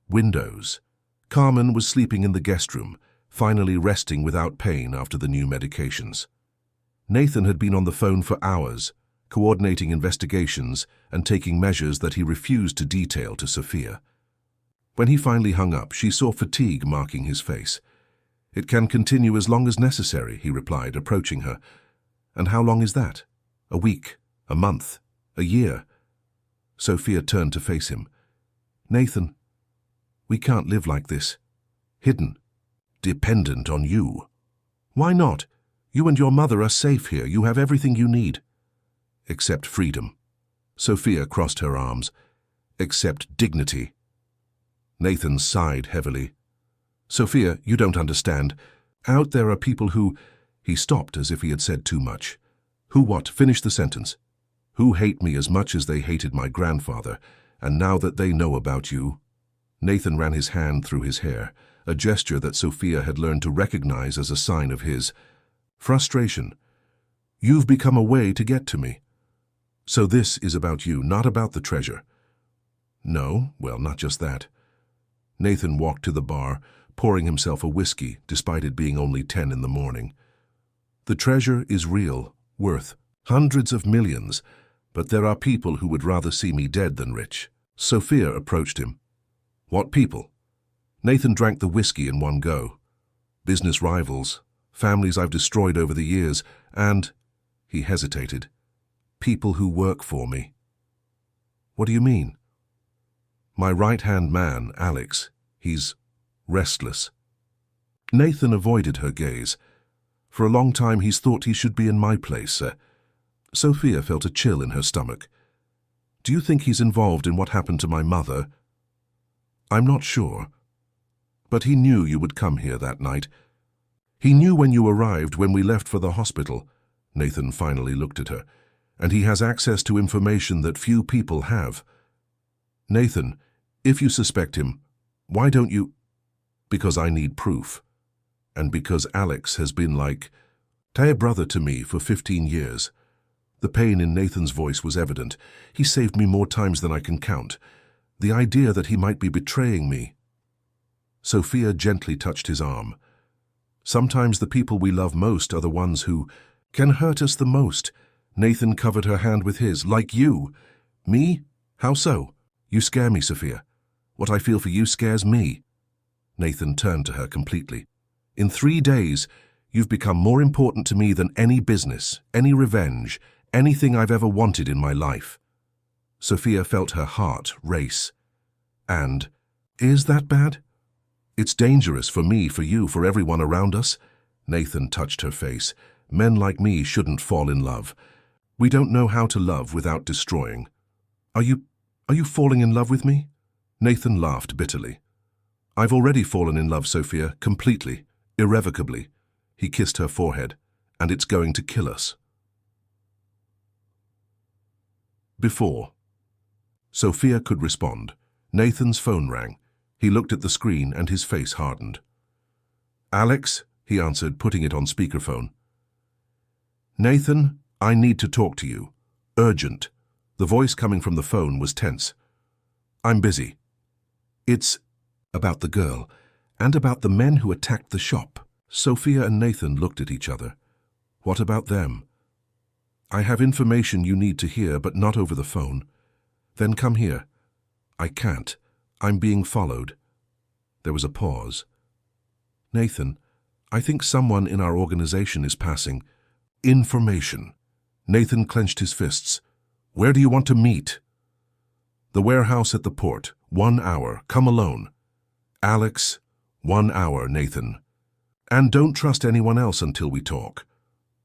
windows. Carmen was sleeping in the guest room, finally resting without pain after the new medications. Nathan had been on the phone for hours, coordinating investigations and taking measures that he refused to detail to Sophia. When he finally hung up, she saw fatigue marking his face. It can continue as long as necessary, he replied, approaching her. And how long is that? A week? A month? A year? Sophia turned to face him. Nathan, we can't live like this. Hidden. Dependent on you. Why not? You and your mother are safe here. You have everything you need. Except freedom. Sophia crossed her arms. Except dignity. Nathan sighed heavily. Sophia, you don't understand. Out there are people who... He stopped as if he had said too much. Who what? Finish the sentence. Who hate me as much as they hated my grandfather, and now that they know about you... Nathan ran his hand through his hair, a gesture that Sophia had learned to recognize as a sign of his frustration. "You've become a way to get to me. So this is about you, not about the treasure." "No, well, not just that." Nathan walked to the bar, pouring himself a whiskey, despite it being only 10 in the morning. "The treasure is real, worth hundreds of millions, but there are people who would rather see me dead than rich." Sophia approached him. "What people?" Nathan drank the whiskey in one go. "Business rivals, families I've destroyed over the years, and," he hesitated, "people who work for me." "What do you mean?" "My right-hand man, Alex, he's restless." Nathan avoided her gaze. "For a long time he's thought he should be in my place." Sophia felt a chill in her stomach. "Do you think he's involved in what happened to my mother?" "I'm not sure. But he knew you would come here that night. He knew when you arrived, when we left for the hospital." Nathan finally looked at her. "And he has access to information that few people have." "Nathan, if you suspect him, why don't you—" "Because I need proof. And because Alex has been like a brother to me for 15 years. The pain in Nathan's voice was evident. "He saved me more times than I can count. The idea that he might be betraying me—" Sophia gently touched his arm. "Sometimes the people we love most are the ones who can hurt us the most." Nathan covered her hand with his. "Like you." "Me? How so?" "You scare me, Sophia. What I feel for you scares me." Nathan turned to her completely. "In 3 days, you've become more important to me than any business, any revenge, anything I've ever wanted in my life." Sophia felt her heart race. "And is that bad?" "It's dangerous for me, for you, for everyone around us." Nathan touched her face. "Men like me shouldn't fall in love. We don't know how to love without destroying." Are you falling in love with me?" Nathan laughed bitterly. "I've already fallen in love, Sophia, completely, irrevocably." He kissed her forehead. "And it's going to kill us." Before Sophia could respond, Nathan's phone rang. He looked at the screen and his face hardened. "Alex," he answered, putting it on speakerphone. "Nathan, I need to talk to you. Urgent." The voice coming from the phone was tense. "I'm busy." "It's about the girl, and about the men who attacked the shop." Sophia and Nathan looked at each other. "What about them?" "I have information you need to hear, but not over the phone." "Then come here." "I can't. I'm being followed." There was a pause. "Nathan, I think someone in our organization is passing information." Nathan clenched his fists. "Where do you want to meet?" "The warehouse at the port. 1 hour. Come alone." "Alex, 1 hour, Nathan. And don't trust anyone else until we talk."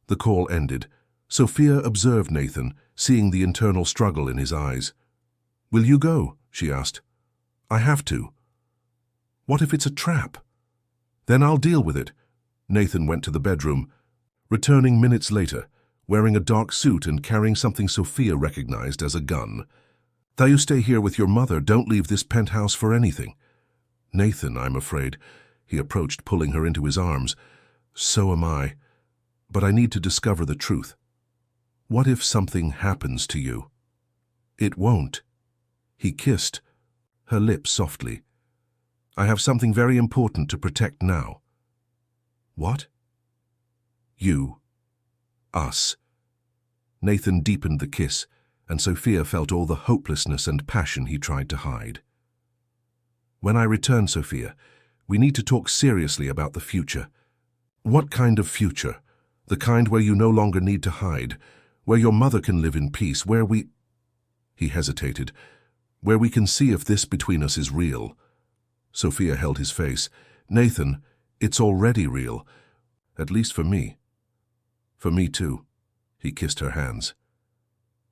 The call ended. Sophia observed Nathan, seeing the internal struggle in his eyes. "Will you go?" she asked. "I have to." "What if it's a trap?" "Then I'll deal with it." Nathan went to the bedroom, returning minutes later, wearing a dark suit and carrying something Sophia recognized as a gun. "You stay here with your mother. Don't leave this penthouse for anything." "Nathan, I'm afraid." He approached, pulling her into his arms. "So am I. But I need to discover the truth. What if something happens to you?" "It won't." He kissed her lips softly. "I have something very important to protect now." "What?" "You. Us." Nathan deepened the kiss, and Sophia felt all the hopelessness and passion he tried to hide. "When I return, Sophia, we need to talk seriously about the future." "What kind of future?" "The kind where you no longer need to hide, where your mother can live in peace, where we—" He hesitated. "Where we can see if this between us is real." Sophia held his face. "Nathan, it's already real. At least for me." "For me too." He kissed her hands.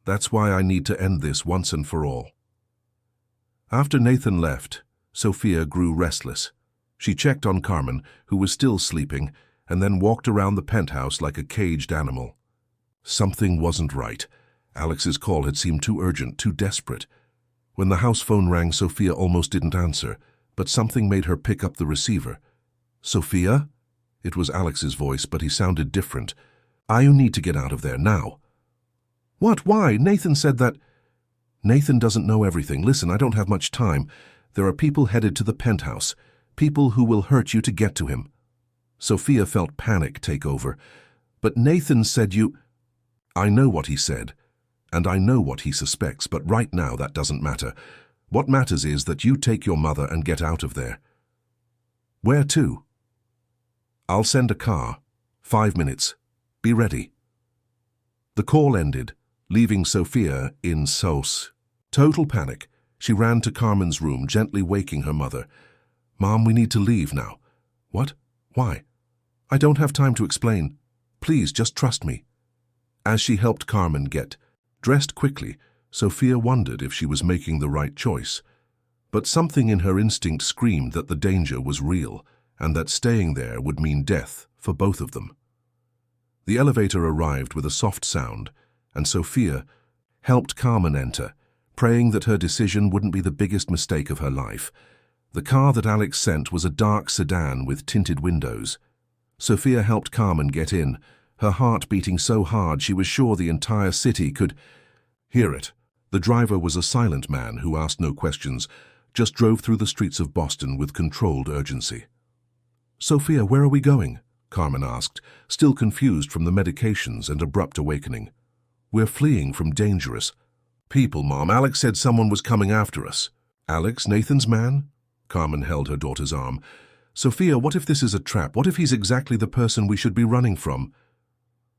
"That's why I need to end this once and for all." After Nathan left, Sophia grew restless. She checked on Carmen, who was still sleeping, and then walked around the penthouse like a caged animal. Something wasn't right. Alex's call had seemed too urgent, too desperate. When the house phone rang, Sophia almost didn't answer. but something made her pick up the receiver. "Sophia?" It was Alex's voice, but he sounded different. "I need to get out of there now." "What? Why? Nathan said that—" "Nathan doesn't know everything. Listen, I don't have much time. There are people headed to the penthouse, people who will hurt you to get to him." Sophia felt panic take over. "But Nathan said you—" "I know what he said, and I know what he suspects, but right now that doesn't matter. What matters is that you take your mother and get out of there." "Where to?" "I'll send a car. 5 minutes. Be ready." The call ended, leaving Sophia in total panic. She ran to Carmen's room, gently waking her mother. "Mom, we need to leave now." "What? Why?" "I don't have time to explain. Please, just trust me." As she helped Carmen get dressed quickly, Sophia wondered if she was making the right choice. But something in her instinct screamed that the danger was real, and that staying there would mean death for both of them. The elevator arrived with a soft sound, and Sophia helped Carmen enter, praying that her decision wouldn't be the biggest mistake of her life. The car that Alex sent was a dark sedan with tinted windows. Sophia helped Carmen get in, her heart beating so hard she was sure the entire city could hear it. The driver was a silent man who asked no questions, just drove through the streets of Boston with controlled urgency. "Sophia, where are we going?" Carmen asked, still confused from the medications and abrupt awakening. "We're fleeing from dangerous people, Mom. Alex said someone was coming after us." "Alex, Nathan's man?" Carmen held her daughter's arm. "Sophia, what if this is a trap? What if he's exactly the person we should be running from?"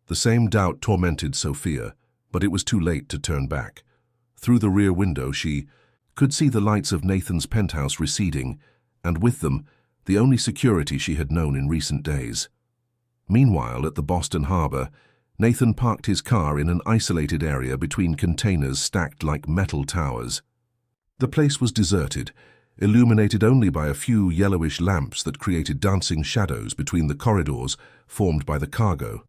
The same doubt tormented Sophia, but it was too late to turn back. Through the rear window she could see the lights of Nathan's penthouse receding, and with them, the only security she had known in recent days. Meanwhile, at the Boston harbor, Nathan parked his car in an isolated area between containers stacked like metal towers. The place was deserted, illuminated only by a few yellowish lamps that created dancing shadows between the corridors formed by the cargo.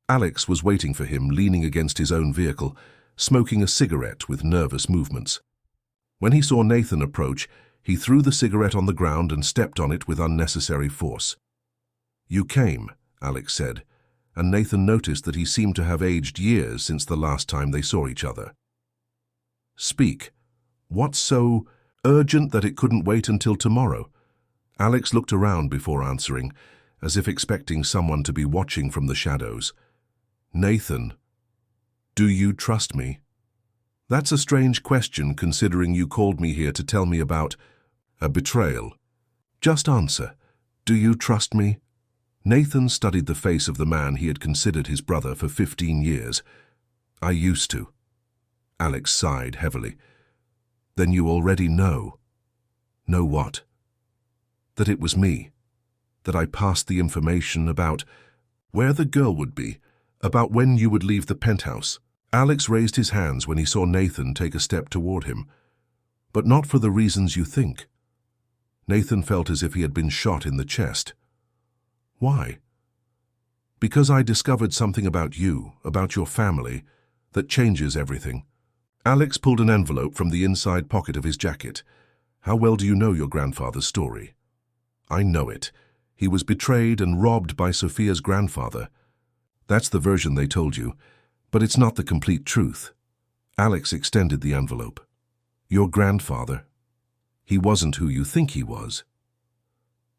Alex was waiting for him, leaning against his own vehicle, smoking a cigarette with nervous movements. When he saw Nathan approach, he threw the cigarette on the ground and stepped on it with unnecessary force. "You came," Alex said, and Nathan noticed that he seemed to have aged years since the last time they saw each other. "Speak. What's so urgent that it couldn't wait until tomorrow?" Alex looked around before answering, as if expecting someone to be watching from the shadows. "Nathan, do you trust me?" "That's a strange question, considering you called me here to tell me about a betrayal. Just answer. Do you trust me?" Nathan studied the face of the man he had considered his brother for 15 years. "I used to." Alex sighed heavily. "Then you already know." "Know what?" "That it was me. That I passed the information about where the girl would be, about when you would leave the penthouse." Alex raised his hands when he saw Nathan take a step toward him. "But not for the reasons you think." Nathan felt as if he had been shot in the chest. "Why?" "Because I discovered something about you, about your family, that changes everything." Alex pulled an envelope from the inside pocket of his jacket. "How well do you know your grandfather's story?" "I know it. He was betrayed and robbed by Sophia's grandfather. That's the version they told you, but it's not the complete truth." Alex extended the envelope. "Your grandfather. He wasn't who you think he was."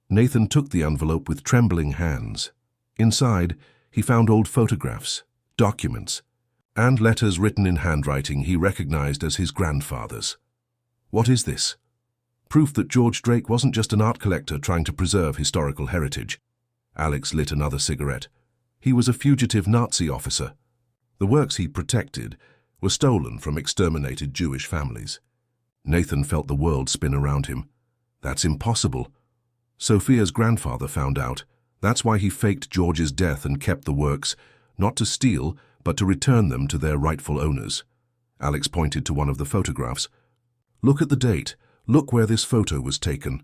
Nathan took the envelope with trembling hands. Inside, he found old photographs, documents, and letters written in handwriting he recognized as his grandfather's. "What is this?" "Proof that George Drake wasn't just an art collector trying to preserve historical heritage." Alex lit another cigarette. "He was a fugitive Nazi officer. The works he protected were stolen from exterminated Jewish families." Nathan felt the world spin around him. "That's impossible." "Sophia's grandfather found out. That's why he faked George's death and kept the works, not to steal, but to return them to their rightful owners." Alex pointed to one of the photographs. "Look at the date. Look where this photo was taken."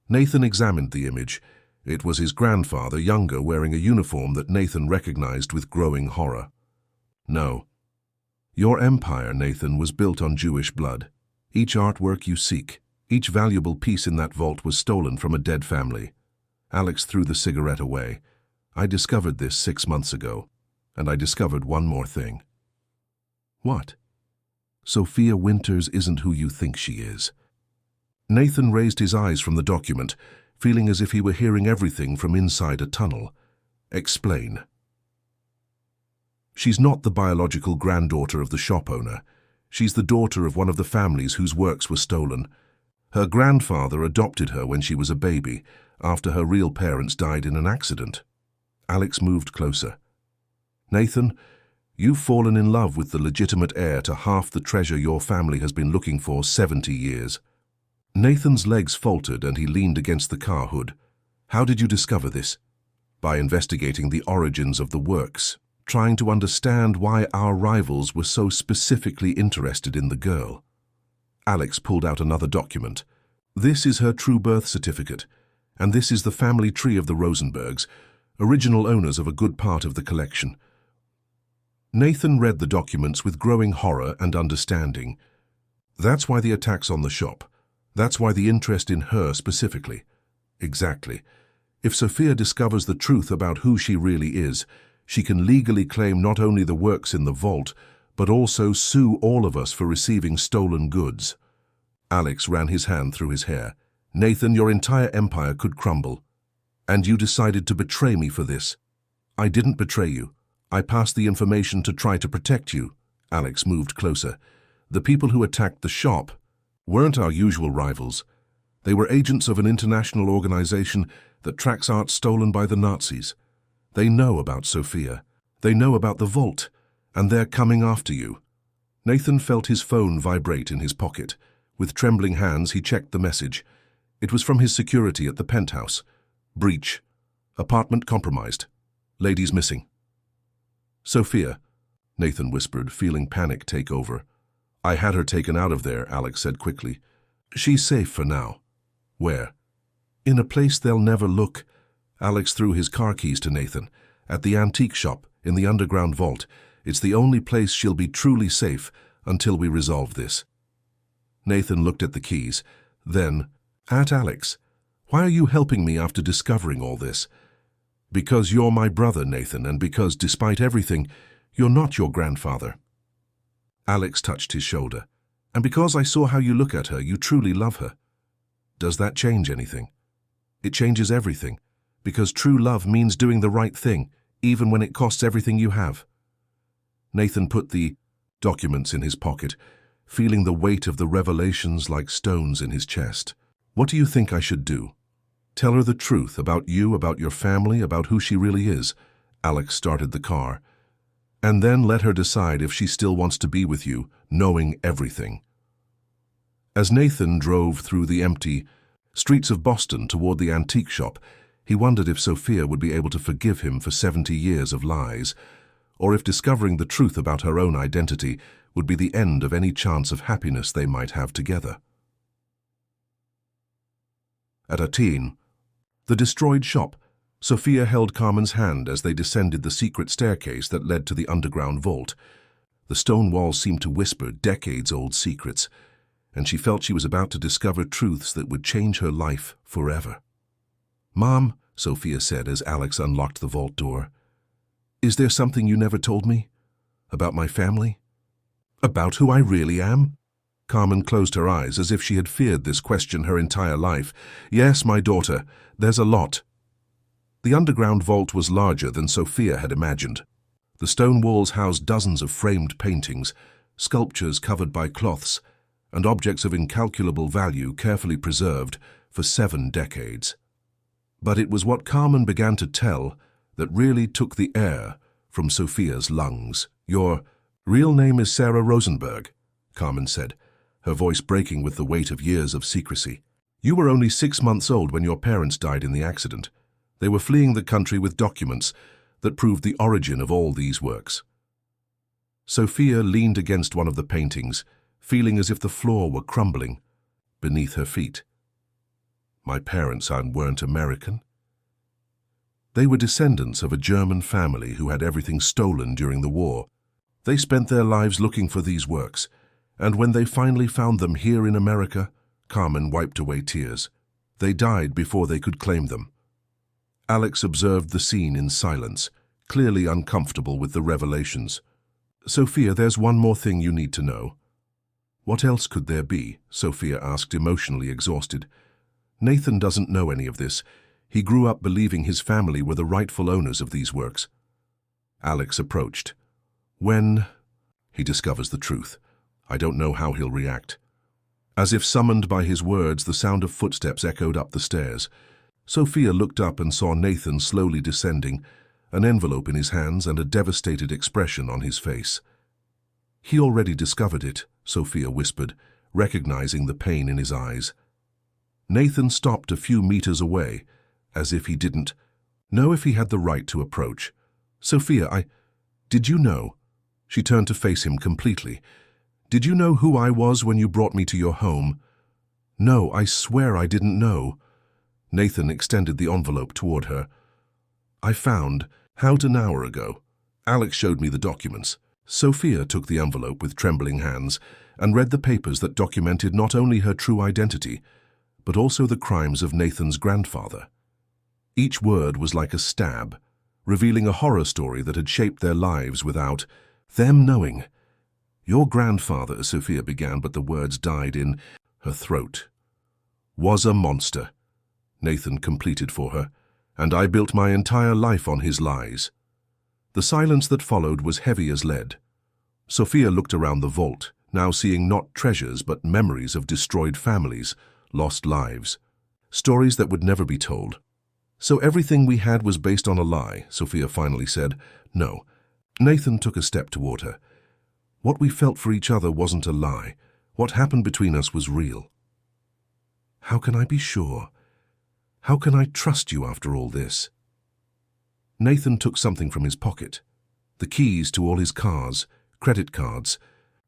Nathan examined the image. It was his grandfather, younger, wearing a uniform that Nathan recognized with growing horror. "No. Your empire, Nathan, was built on Jewish blood. Each artwork you seek, Each valuable piece in that vault was stolen from a dead family. Alex threw the cigarette away. I discovered this 6 months ago, and I discovered one more thing. What? Sophia Winters isn't who you think she is. Nathan raised his eyes from the document, feeling as if he were hearing everything from inside a tunnel. Explain. She's not the biological granddaughter of the shop owner. She's the daughter of one of the families whose works were stolen. Her grandfather adopted her when she was a baby, after her real parents died in an accident. Alex moved closer. Nathan, you've fallen in love with the legitimate heir to half the treasure your family has been looking for 70 years. Nathan's legs faltered and he leaned against the car hood. How did you discover this? By investigating the origins of the works, trying to understand why our rivals were so specifically interested in the girl. Alex pulled out another document. This is her true birth certificate, and this is the family tree of the Rosenbergs, original owners of a good part of the collection. Nathan read the documents with growing horror and understanding. That's why the attacks on the shop. That's why the interest in her specifically. Exactly. If Sophia discovers the truth about who she really is, she can legally claim not only the works in the vault, but also sue all of us for receiving stolen goods. Alex ran his hand through his hair. Nathan, your entire empire could crumble. And you decided to betray me for this. I didn't betray you. I passed the information to try to protect you. Alex moved closer. The people who attacked the shop weren't our usual rivals. They were agents of an international organization that tracks art stolen by the Nazis. They know about Sophia. They know about the vault, and they're coming after you. Nathan felt his phone vibrate in his pocket. With trembling hands, he checked the message. It was from his security at the penthouse. Breach. Apartment compromised. Ladies missing. Sophia, Nathan whispered, feeling panic take over. I had her taken out of there, Alex said quickly. She's safe for now. Where? In a place they'll never look. Alex threw his car keys to Nathan. At the antique shop, in the underground vault. It's the only place she'll be truly safe until we resolve this. Nathan looked at the keys. Then, at Alex. Why are you helping me after discovering all this? Because you're my brother, Nathan, and because, despite everything, you're not your grandfather. Alex touched his shoulder. And because I saw how you look at her, you truly love her. Does that change anything? It changes everything, because true love means doing the right thing, even when it costs everything you have. Nathan put the documents in his pocket, feeling the weight of the revelations like stones in his chest. What do you think I should do? Tell her the truth about you, about your family, about who she really is. Alex started the car. And then let her decide if she still wants to be with you, knowing everything. As Nathan drove through the empty streets of Boston toward the antique shop, he wondered if Sophia would be able to forgive him for 70 years of lies, or if discovering the truth about her own identity would be the end of any chance of happiness they might have together. At Atene, the destroyed shop, Sophia held Carmen's hand as they descended the secret staircase that led to the underground vault. The stone walls seemed to whisper decades-old secrets, and she felt she was about to discover truths that would change her life forever. Mom, Sophia said as Alex unlocked the vault door, is there something you never told me? About my family? About who I really am? Carmen closed her eyes as if she had feared this question her entire life. Yes, my daughter, there's a lot. The underground vault was larger than Sophia had imagined. The stone walls housed dozens of framed paintings, sculptures covered by cloths, and objects of incalculable value carefully preserved for 7 decades. But it was what Carmen began to tell that really took the air from Sophia's lungs. Your real name is Sarah Rosenberg, Carmen said, her voice breaking with the weight of years of secrecy. You were only 6 months old when your parents died in the accident. They were fleeing the country with documents that proved the origin of all these works. Sophia leaned against one of the paintings, feeling as if the floor were crumbling beneath her feet. My parents weren't American. They were descendants of a German family who had everything stolen during the war. They spent their lives looking for these works, and when they finally found them here in America, Carmen wiped away tears. They died before they could claim them. Alex observed the scene in silence, clearly uncomfortable with the revelations. Sophia, there's one more thing you need to know. What else could there be? Sophia asked, emotionally exhausted. Nathan doesn't know any of this. He grew up believing his family were the rightful owners of these works. Alex approached. When he discovers the truth, I don't know how he'll react. As if summoned by his words, the sound of footsteps echoed up the stairs. Sophia looked up and saw Nathan slowly descending, an envelope in his hands and a devastated expression on his face. He already discovered it, Sophia whispered, recognizing the pain in his eyes. Nathan stopped a few meters away, as if he didn't know if he had the right to approach. Sophia, did you know? She turned to face him completely. Did you know who I was when you brought me to your home? No, I swear I didn't know. Nathan extended the envelope toward her. I found out an hour ago. Alex showed me the documents. Sophia took the envelope with trembling hands and read the papers that documented not only her true identity, but also the crimes of Nathan's grandfather. Each word was like a stab, revealing a horror story that had shaped their lives without them knowing. Your grandfather, Sophia began, but the words died in her throat. Was a monster, Nathan completed for her, and I built my entire life on his lies. The silence that followed was heavy as lead. Sophia looked around the vault, now seeing not treasures but memories of destroyed families, lost lives, stories that would never be told. So everything we had was based on a lie, Sophia finally said. No. Nathan took a step toward her. What we felt for each other wasn't a lie. What happened between us was real. How can I be sure? How can I trust you after all this? Nathan took something from his pocket. The keys to all his cars, credit cards,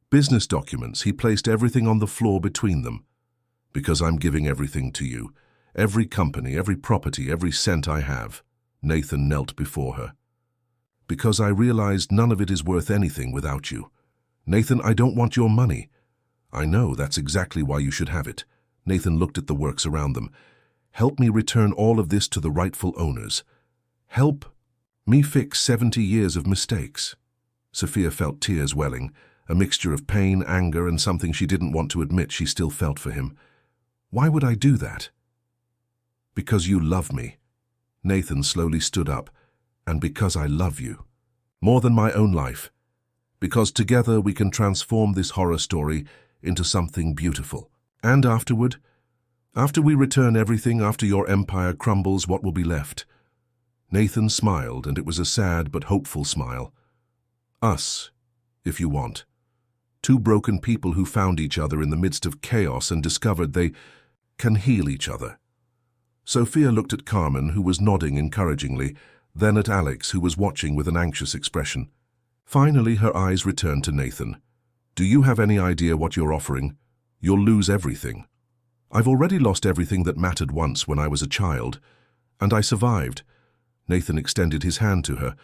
business documents. He placed everything on the floor between them. Because I'm giving everything to you. Every company, every property, every cent I have. Nathan knelt before her. Because I realized none of it is worth anything without you. Nathan, I don't want your money. I know, that's exactly why you should have it. Nathan looked at the works around them. Help me return all of this to the rightful owners. Help me fix 70 years of mistakes. Sophia felt tears welling, a mixture of pain, anger, and something she didn't want to admit she still felt for him. Why would I do that? Because you love me. Nathan slowly stood up. And because I love you. More than my own life. Because together we can transform this horror story into something beautiful. And afterward, after we return everything, after your empire crumbles, what will be left? Nathan smiled, and it was a sad but hopeful smile. Us, if you want. Two broken people who found each other in the midst of chaos and discovered they can heal each other. Sophia looked at Carmen, who was nodding encouragingly, then at Alex, who was watching with an anxious expression. Finally, her eyes returned to Nathan. Do you have any idea what you're offering? You'll lose everything. I've already lost everything that mattered once when I was a child, and I survived. Nathan extended his hand to her.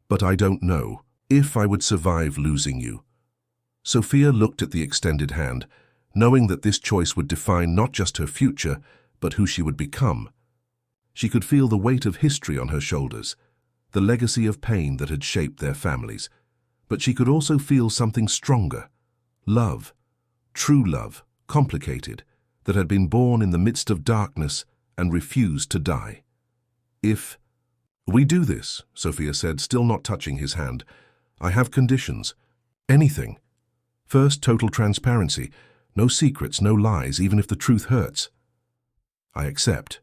But I don't know if I would survive losing you. Sophia looked at the extended hand, knowing that this choice would define not just her future, but who she would become. She could feel the weight of history on her shoulders, the legacy of pain that had shaped their families. But she could also feel something stronger. Love. True love, complicated, that had been born in the midst of darkness and refused to die. If we do this, Sophia said, still not touching his hand, I have conditions. Anything. First, total transparency. No secrets, no lies, even if the truth hurts. I accept.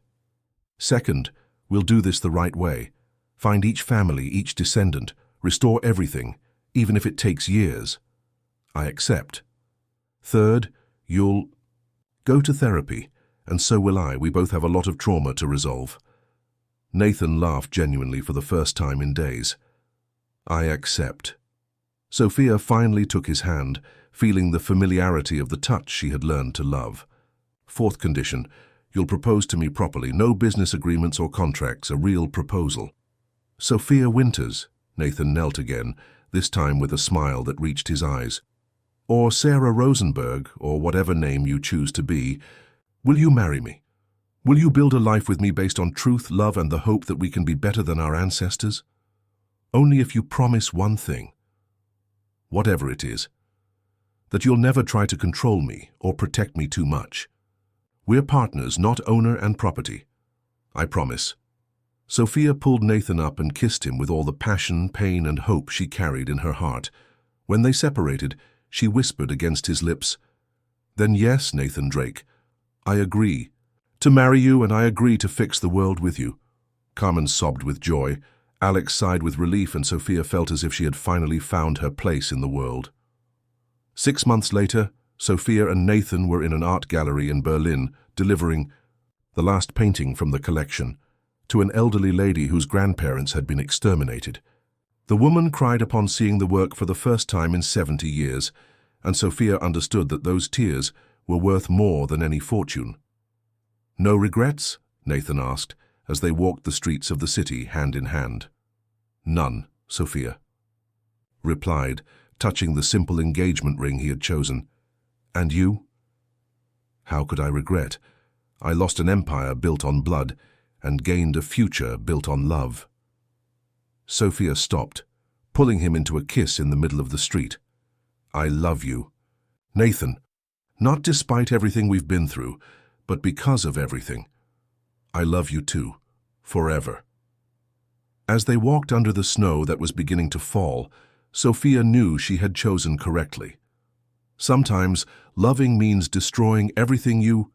Second, we'll do this the right way. Find each family, each descendant, restore everything, even if it takes years. I accept. Third, you'll go to therapy, and so will I. We both have a lot of trauma to resolve. Nathan laughed genuinely for the first time in days. I accept. Sophia finally took his hand, feeling the familiarity of the touch she had learned to love. Fourth condition, you'll propose to me properly. No business agreements or contracts, a real proposal. Sophia Winters, Nathan knelt again, this time with a smile that reached his eyes. Or Sarah Rosenberg, or whatever name you choose to be. Will you marry me? Will you build a life with me based on truth, love, and the hope that we can be better than our ancestors? Only if you promise one thing, whatever it is, that you'll never try to control me or protect me too much. We're partners, not owner and property. I promise. Sophia pulled Nathan up and kissed him with all the passion, pain, and hope she carried in her heart. When they separated, she whispered against his lips, "Then yes, Nathan Drake, I agree to marry you, and I agree to fix the world with you." Carmen sobbed with joy, Alex sighed with relief, and Sophia felt as if she had finally found her place in the world. 6 months later, Sophia and Nathan were in an art gallery in Berlin, delivering the last painting from the collection to an elderly lady whose grandparents had been exterminated. The woman cried upon seeing the work for the first time in 70 years, and Sophia understood that those tears were worth more than any fortune. "No regrets?" Nathan asked, as they walked the streets of the city hand in hand. "None," Sophia replied, touching the simple engagement ring he had chosen. "And you?" "How could I regret? I lost an empire built on blood and gained a future built on love." Sophia stopped, pulling him into a kiss in the middle of the street. "I love you, Nathan, not despite everything we've been through, but because of everything. I love you too, forever." As they walked under the snow that was beginning to fall, Sophia knew she had chosen correctly. Sometimes loving means destroying everything you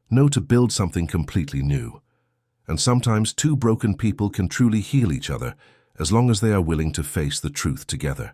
know to build something completely new. And sometimes two broken people can truly heal each other as long as they are willing to face the truth together.